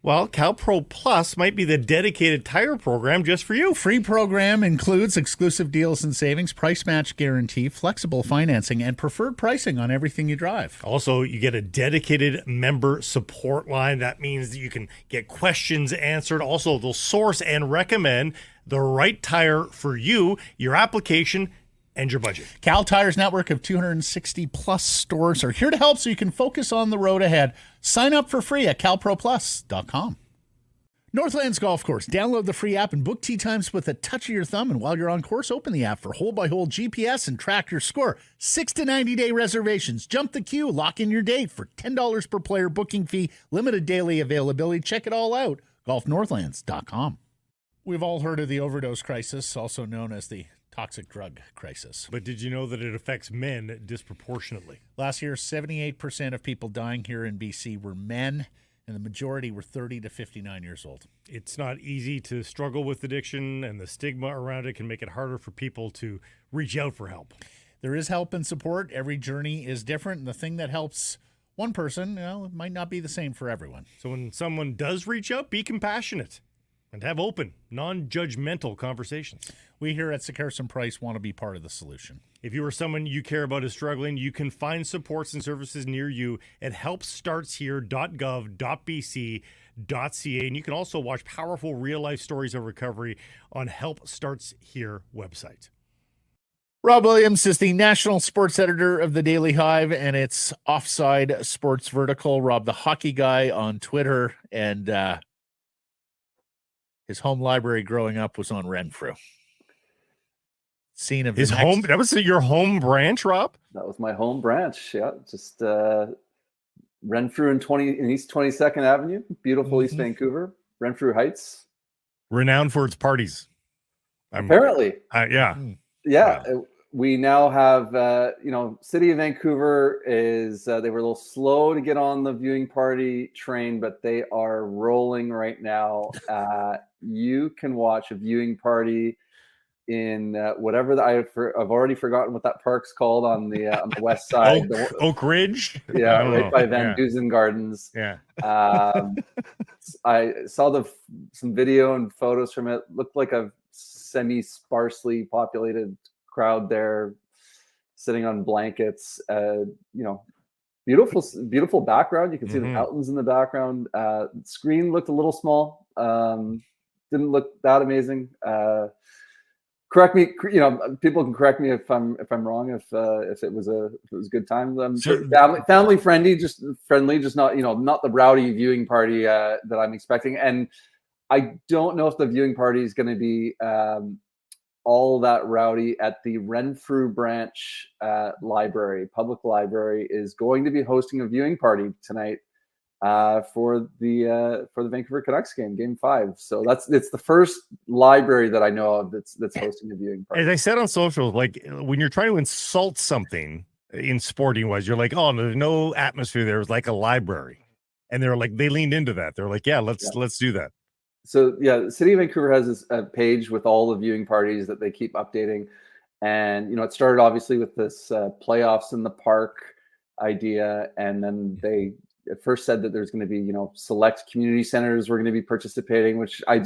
Well, CalPro Plus might be the dedicated tire program just for you. Free program includes exclusive deals and savings, price match guarantee, flexible financing, and preferred pricing on everything you drive. Also, you get a dedicated member support line. That means that you can get questions answered. Also, they'll source and recommend the right tire for you, your application, and your budget. Cal Tire's network of 260 plus stores are here to help so you can focus on the road ahead. Sign up for free at calproplus.com. Northlands Golf Course. Download the free app and book tee times with a touch of your thumb. And while you're on course, open the app for hole-by-hole GPS and track your score. 6 to 90-day reservations. Jump the queue. Lock in your date for $10 per player booking fee. Limited daily availability. Check it all out. golfnorthlands.com. We've all heard of the overdose crisis, also known as the toxic drug crisis. But did you know that it affects men disproportionately? Last year, 78% of people dying here in BC were men, and the majority were 30 to 59 years old. It's not easy to struggle with addiction, and the stigma around it can make it harder for people to reach out for help. There is help and support. Every journey is different, and the thing that helps one person, it might not be the same for everyone. So when someone does reach out, be compassionate and have open, non-judgmental conversations. We here at Sekeres and Price want to be part of the solution. If you or someone you care about is struggling, you can find supports and services near you at helpstartshere.gov.bc.ca. And you can also watch powerful real-life stories of recovery on Help Starts Here website. Rob Williams is the national sports editor of the Daily Hive, and it's Offside Sports Vertical. Rob, the hockey guy on Twitter, and his home library growing up was on Renfrew. Scene of his home. That was your home branch, Rob? That was my home branch. Yeah, just Renfrew in East 22nd Avenue, beautiful East Vancouver, Renfrew Heights, renowned for its parties. Apparently, yeah. Yeah. we now have, City of Vancouver is, they were a little slow to get on the viewing party train, but they are rolling right now. You can watch a viewing party in whatever I've already forgotten what that park's called on the west side. Oak Ridge? Yeah, I don't right know. by Van Dusen Gardens. Yeah. I saw some video and photos from it. Looked like a semi-sparsely populated crowd there, sitting on blankets. Beautiful background. You can see the mountains in the background. Screen looked a little small. Didn't look that amazing. Correct me. People can correct me if I'm wrong. If it was a good time. Family friendly, just not not the rowdy viewing party that I'm expecting. And I don't know if the viewing party is going to be all that rowdy. At the Renfrew Branch Public Library is going to be hosting a viewing party tonight for the Vancouver Canucks game 5. So it's the first library that I know of that's hosting a viewing party. As I said on social, like when you're trying to insult something in sporting wise, you're like, oh, there's no atmosphere there. It's like a library. And they leaned into that. They're like, let's do that. So yeah, the City of Vancouver has this page with all the viewing parties that they keep updating. And, it started obviously with this playoffs in the park idea. And then they at first said that there's going to be, select community centers were going to be participating, which I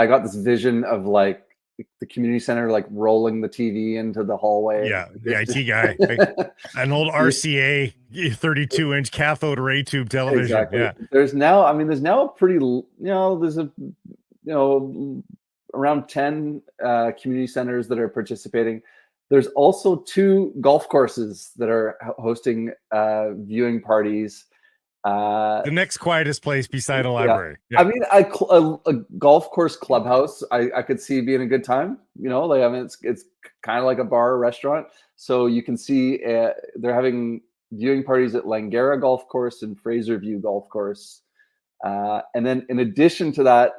got this vision of like the community center, like rolling the TV into the hallway. Yeah. The IT guy, an old RCA 32-inch cathode ray tube television. Exactly. Yeah. There's now a pretty, there's around 10 community centers that are participating. There's also 2 golf courses that are hosting viewing parties. The next quietest place beside a library. Yeah. I mean, a golf course clubhouse, I could see being a good time. It's kind of like a bar or restaurant. So you can see they're having viewing parties at Langara Golf Course and Fraser View Golf Course. And then in addition to that,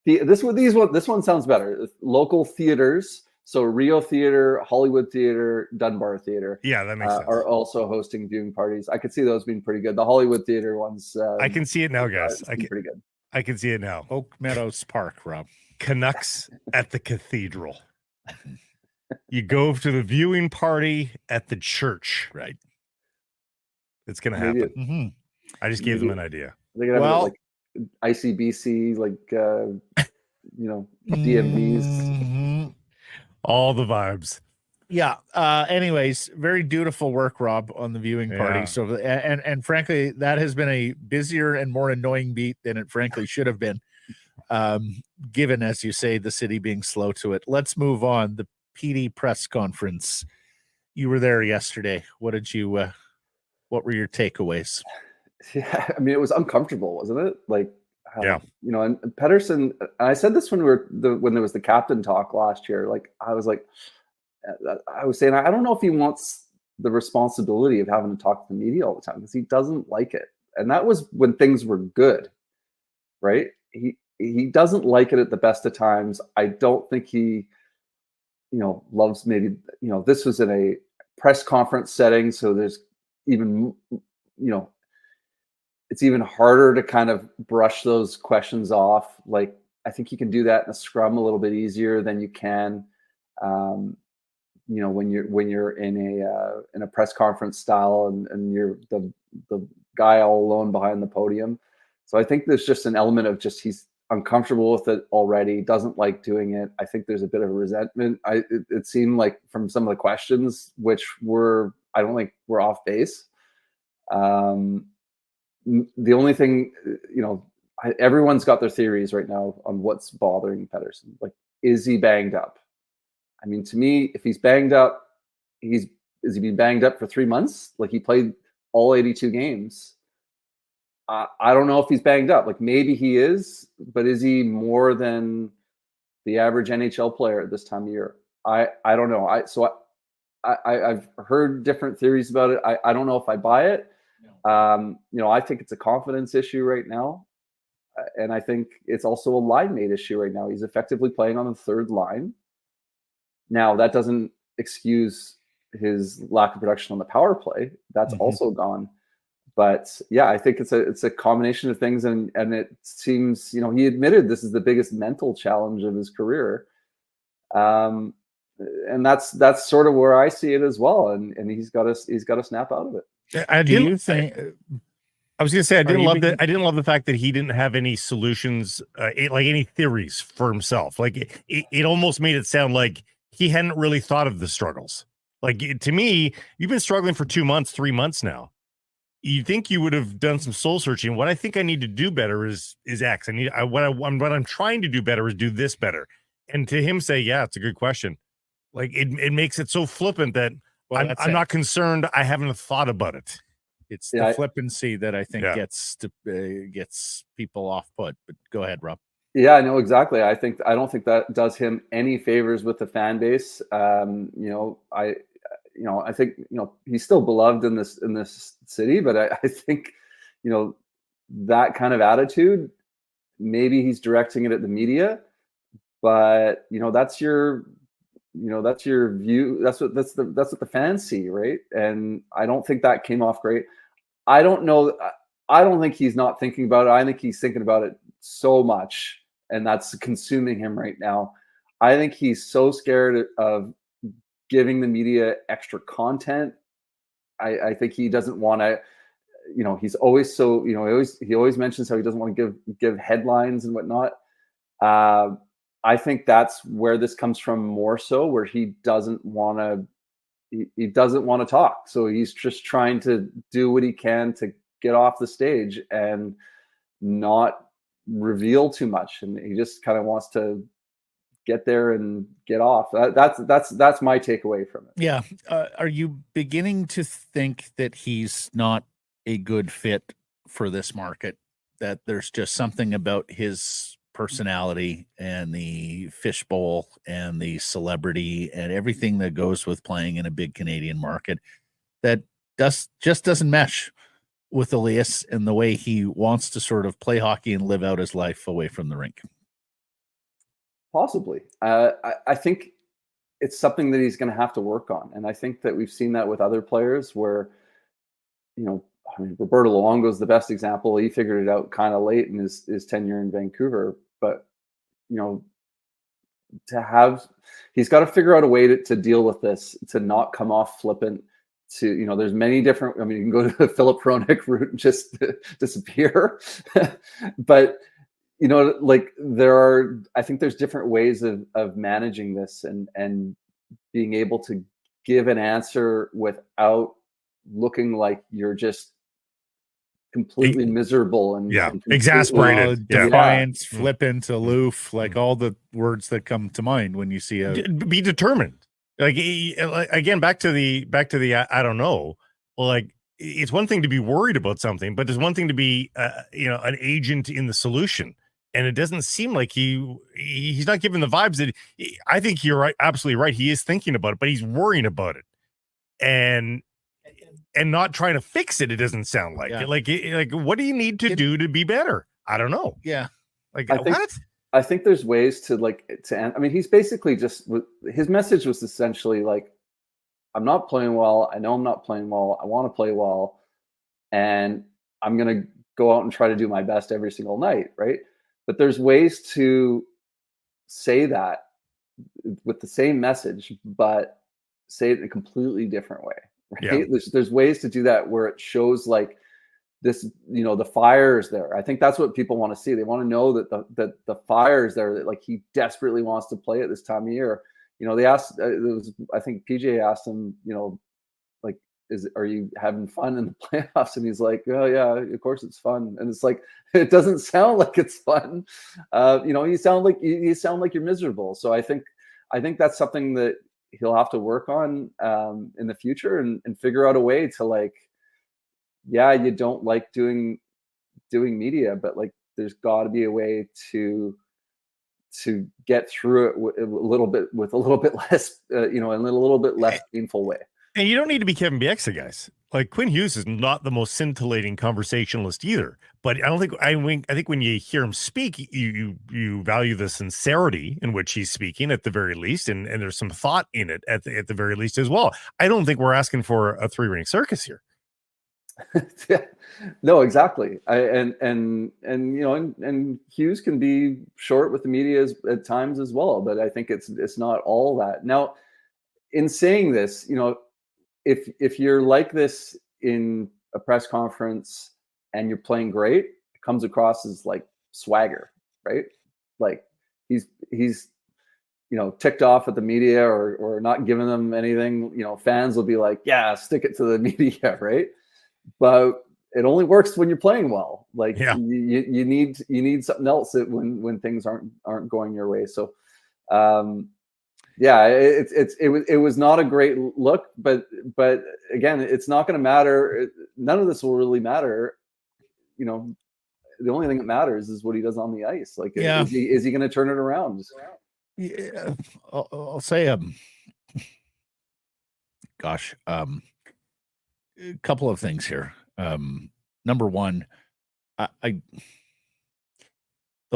this one sounds better. Local theaters. So Rio Theater, Hollywood Theater, Dunbar Theater. Yeah, that makes sense. Are also hosting viewing parties. I could see those being pretty good. The Hollywood Theater ones. I can see it now, guys. Pretty good. I can see it now. Oak Meadows Park, Rob. Canucks at the cathedral. You go to the viewing party at the church. Right. It's going to happen. I just gave them an idea. They're going to have like ICBC, like, DMVs. All the vibes. Yeah. Anyways, very dutiful work, Rob, on the viewing party. Yeah. So, and frankly, that has been a busier and more annoying beat than it frankly should have been, given, as you say, the city being slow to it. Let's move on. The PD press conference. You were there yesterday. What were your takeaways? Yeah, I mean, it was uncomfortable, wasn't it? Like, yeah. And Pettersson, and I said this when there was the captain talk last year. Like, I was saying, I don't know if he wants the responsibility of having to talk to the media all the time, because he doesn't like it. And that was when things were good, right? He doesn't like it at the best of times. I don't think he, loves maybe, this was in a press conference setting. So there's even, it's even harder to kind of brush those questions off. Like, I think you can do that in a scrum a little bit easier than you can, when you're in a press conference style and you're the guy all alone behind the podium. So I think there's just an element of he's uncomfortable with it already, doesn't like doing it. I think there's a bit of a resentment. It seemed like from some of the questions, which I don't think were off base. The only thing, everyone's got their theories right now on what's bothering Pettersson. Like, is he banged up? I mean, to me, if he's banged up, is he been banged up for 3 months? Like, he played all 82 games. I don't know if he's banged up. Like, maybe he is, but is he more than the average NHL player at this time of year? I don't know. I've heard different theories about it. I don't know if I buy it. I think it's a confidence issue right now. And I think it's also a line mate issue right now. He's effectively playing on the third line. Now, that doesn't excuse his lack of production on the power play. That's Mhm. also gone. But yeah, I think it's a combination of things, and it seems, he admitted this is the biggest mental challenge of his career. And that's sort of where I see it as well. And he's got to snap out of it. I Do didn't you think? I was going to say I didn't you love being- that. I didn't love the fact that he didn't have any solutions, like any theories for himself. Like it almost made it sound like he hadn't really thought of the struggles. Like to me, you've been struggling for 2 months, 3 months now. You think you would have done some soul searching. What I think I need to do better is X. What I'm trying to do better is do this better. And to him say, yeah, it's a good question. Like it makes it so flippant that I'm not concerned. I haven't thought about it. It's the flippancy that I think gets people off put. But go ahead, Rob. Yeah, no, exactly. I don't think that does him any favors with the fan base. I think he's still beloved in this city, but I think that kind of attitude, maybe he's directing it at the media, but that's your view. That's what the fans see, right? And I don't think that came off great. I don't know. I don't think he's not thinking about it. I think he's thinking about it so much, and that's consuming him right now. I think he's so scared of giving the media extra content. I think he doesn't want to, he's always so, he always mentions how he doesn't want to give headlines and whatnot. I think that's where this comes from more so, where he doesn't want to talk. So he's just trying to do what he can to get off the stage and not reveal too much. And he just kind of wants to get there and get off. That's my takeaway from it. Yeah. Are you beginning to think that he's not a good fit for this market? That there's just something about his personality and the fishbowl and the celebrity and everything that goes with playing in a big Canadian market that just doesn't mesh with Elias and the way he wants to sort of play hockey and live out his life away from the rink? Possibly. I think it's something that he's going to have to work on. And I think that we've seen that with other players where, Roberto Luongo is the best example. He figured it out kind of late in his tenure in Vancouver. But, he's got to figure out a way to deal with this, to not come off flippant, there's many different, you can go to the Philip Hronek route and just disappear. But, I think there's different ways of managing this and being able to give an answer without looking like you're just completely miserable and exasperated, defiant, flippant, aloof, like all the words that come to mind when you see be determined. Like again, back to the I don't know. Well, like it's one thing to be worried about something, but there's one thing to be an agent in the solution. And it doesn't seem like he's not giving the vibes that I think you're right, absolutely right. He is thinking about it, but he's worrying about it, and not trying to fix it. It doesn't sound like it. Like what do you need to do to be better? I don't know. Yeah, like I think there's ways to he's basically just, his message was essentially like, I'm not playing well. I know I'm not playing well. I want to play well, and I'm gonna go out and try to do my best every single night, right? But there's ways to say that with the same message, but say it in a completely different way, right? Yeah. There's ways to do that where it shows like this, the fire is there. I think that's what people want to see. They want to know that the fire is there, that like he desperately wants to play at this time of year. They asked, I think PJ asked him, like, are you having fun in the playoffs? And he's like, oh yeah, of course it's fun. And it's like, it doesn't sound like it's fun. You sound like you're miserable. So I think that's something that he'll have to work on in the future and figure out a way to like, yeah, you don't like doing media, but like, there's got to be a way to get through it with a little bit less, in a little bit less painful way. And you don't need to be Kevin Bieksa, guys. Like Quinn Hughes is not the most scintillating conversationalist either, but I think when you hear him speak, you value the sincerity in which he's speaking at the very least, and there's some thought in it at the very least as well. I don't think we're asking for a 3-ring circus here. No, exactly. And Hughes can be short with the media at times as well, but I think it's not all that. Now, in saying this, if you're like this in a press conference and you're playing great, it comes across as like swagger, right? Like he's ticked off at the media or not giving them anything. Fans will be like, yeah, stick it to the media, right? But it only works when you're playing well. Like you need something else when things aren't going your way. So it was not a great look, but again, it's not going to matter. None of this will really matter. The only thing that matters is what he does on the ice. Like, is he going to turn it around? Yeah, I'll say, a couple of things here. Number one, the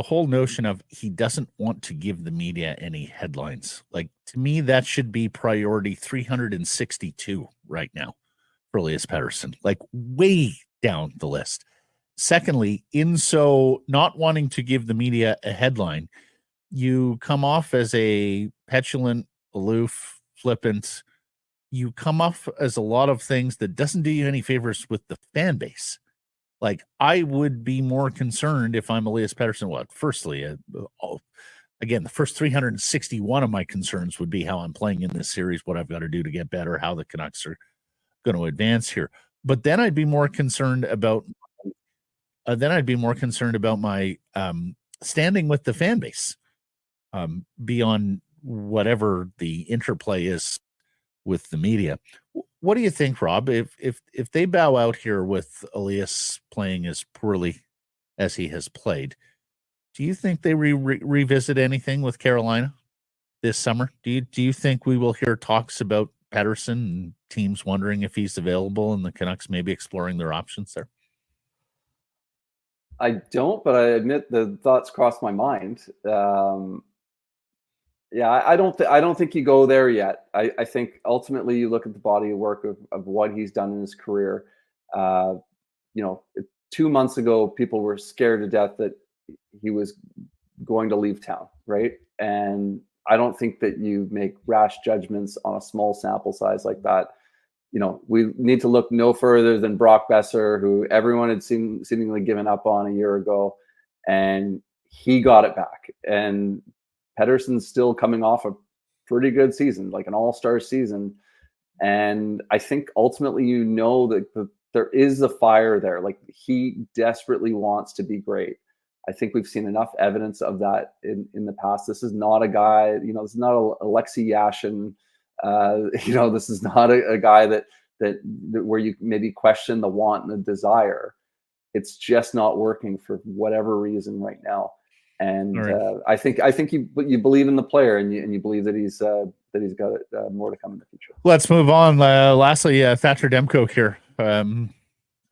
whole notion of he doesn't want to give the media any headlines. Like, to me, that should be priority 362 right now for Elias Pettersson, like way down the list. Secondly, in so not wanting to give the media a headline, you come off as a petulant, aloof, flippant. You come off as a lot of things that doesn't do you any favors with the fan base. Like, I would be more concerned if I'm Elias Pettersson. Firstly, again, the first 361 of my concerns would be how I'm playing in this series, what I've got to do to get better, how the Canucks are going to advance here. But then I'd be more concerned about my standing with the fan base, beyond whatever the interplay is with the media. What do you think, Rob? If they bow out here with Elias playing as poorly as he has played, do you think they revisit anything with Carolina this summer? Do you think we will hear talks about Pettersson and teams wondering if he's available and the Canucks maybe exploring their options there? I don't, but I admit the thoughts crossed my mind. I don't think you go there yet. I think ultimately you look at the body of work of what he's done in his career. 2 months ago, people were scared to death that he was going to leave town, right? And I don't think that you make rash judgments on a small sample size like that. We need to look no further than Brock Besser, who everyone had seemingly given up on a year ago, and he got it back. And Pettersson's still coming off a pretty good season, like an all-star season. And I think ultimately, that there is a fire there. Like, he desperately wants to be great. I think we've seen enough evidence of that in the past. This is not a guy, this is not Alexei Yashin. This is not a guy that where you maybe question the want and the desire. It's just not working for whatever reason right now. And right. I think you believe in the player, and you believe that he's got more to come in the future. Let's move on. Lastly, Thatcher Demko here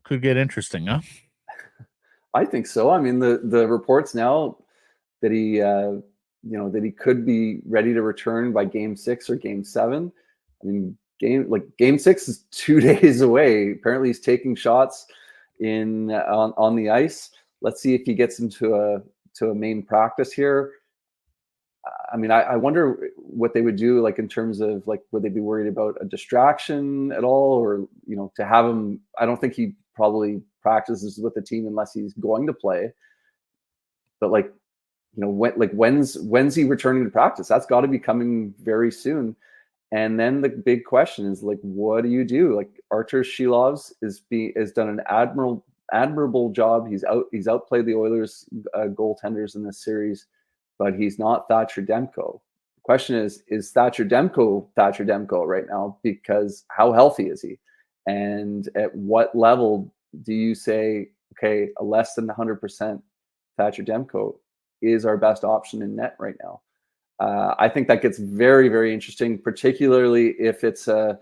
could get interesting, huh? I think so. I mean, the reports now that he that he could be ready to return by Game 6 or Game 7. I mean, Game 6 is 2 days away. Apparently, he's taking shots on the ice. Let's see if he gets into a main practice here. I mean, I wonder what they would do, like in terms of like, would they be worried about a distraction at all, or to have him? I don't think he probably practices with the team unless he's going to play. But when's he returning to practice? That's got to be coming very soon. And then the big question is, like, what do you do? Like, Arturs Silovs has done an admirable job. He's outplayed the Oilers goaltenders in this series, but he's not Thatcher Demko. The question is Thatcher Demko right now? Because how healthy is he? And at what level do you say, okay, a less than 100% Thatcher Demko is our best option in net right now? I think that gets very, very interesting, particularly if it's a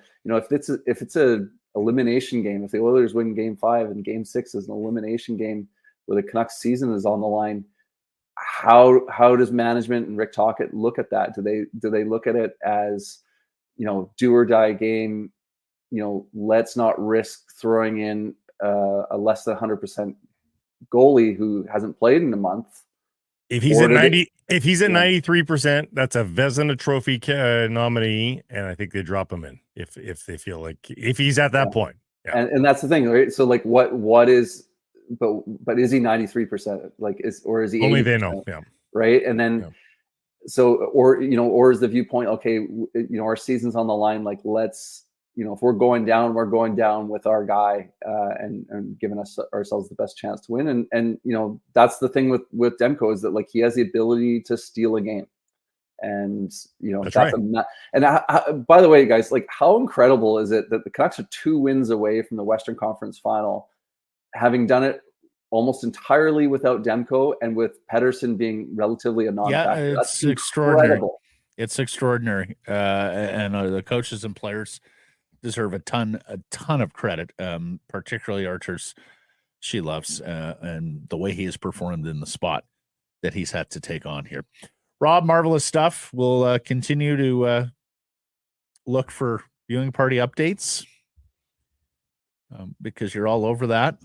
elimination game. If the Oilers win Game 5 and Game 6 is an elimination game where the Canucks season is on the line, how does management and Rick Tocchet look at that? Do they look at it as, do or die game? Let's not risk throwing in a less than 100% goalie who hasn't played in a month. If he's at 93%, that's a Vezina Trophy nominee, and I think they drop him in if they feel like if he's at that point. Yeah. And that's the thing, right? So like, what is, but is he 93%? Like, is he 80%? Only they know, yeah. Right, and then so or is the viewpoint, okay, our season's on the line, like let's. If we're going down with our guy and giving ourselves the best chance to win. And that's the thing with Demko, is that like he has the ability to steal a game. And, that's right. By the way, guys, like how incredible is it that the Canucks are 2 wins away from the Western Conference Final, having done it almost entirely without Demko and with Pettersson being relatively a non-factor. Yeah, That's extraordinary. Incredible. It's extraordinary. And the coaches and players deserve a ton of credit, particularly Arturs Silovs and the way he has performed in the spot that he's had to take on here. Rob, marvelous stuff. We'll continue to look for viewing party updates because you're all over that.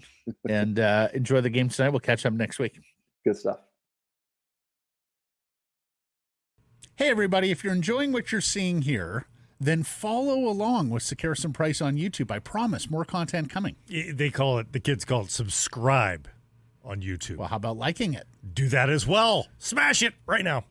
And enjoy the game tonight. We'll catch up next week. Good stuff. Hey, everybody. If you're enjoying what you're seeing here, then follow along with Sekeres and Price on YouTube. I promise more content coming. The kids call it subscribe on YouTube. Well, how about liking it? Do that as well. Smash it right now.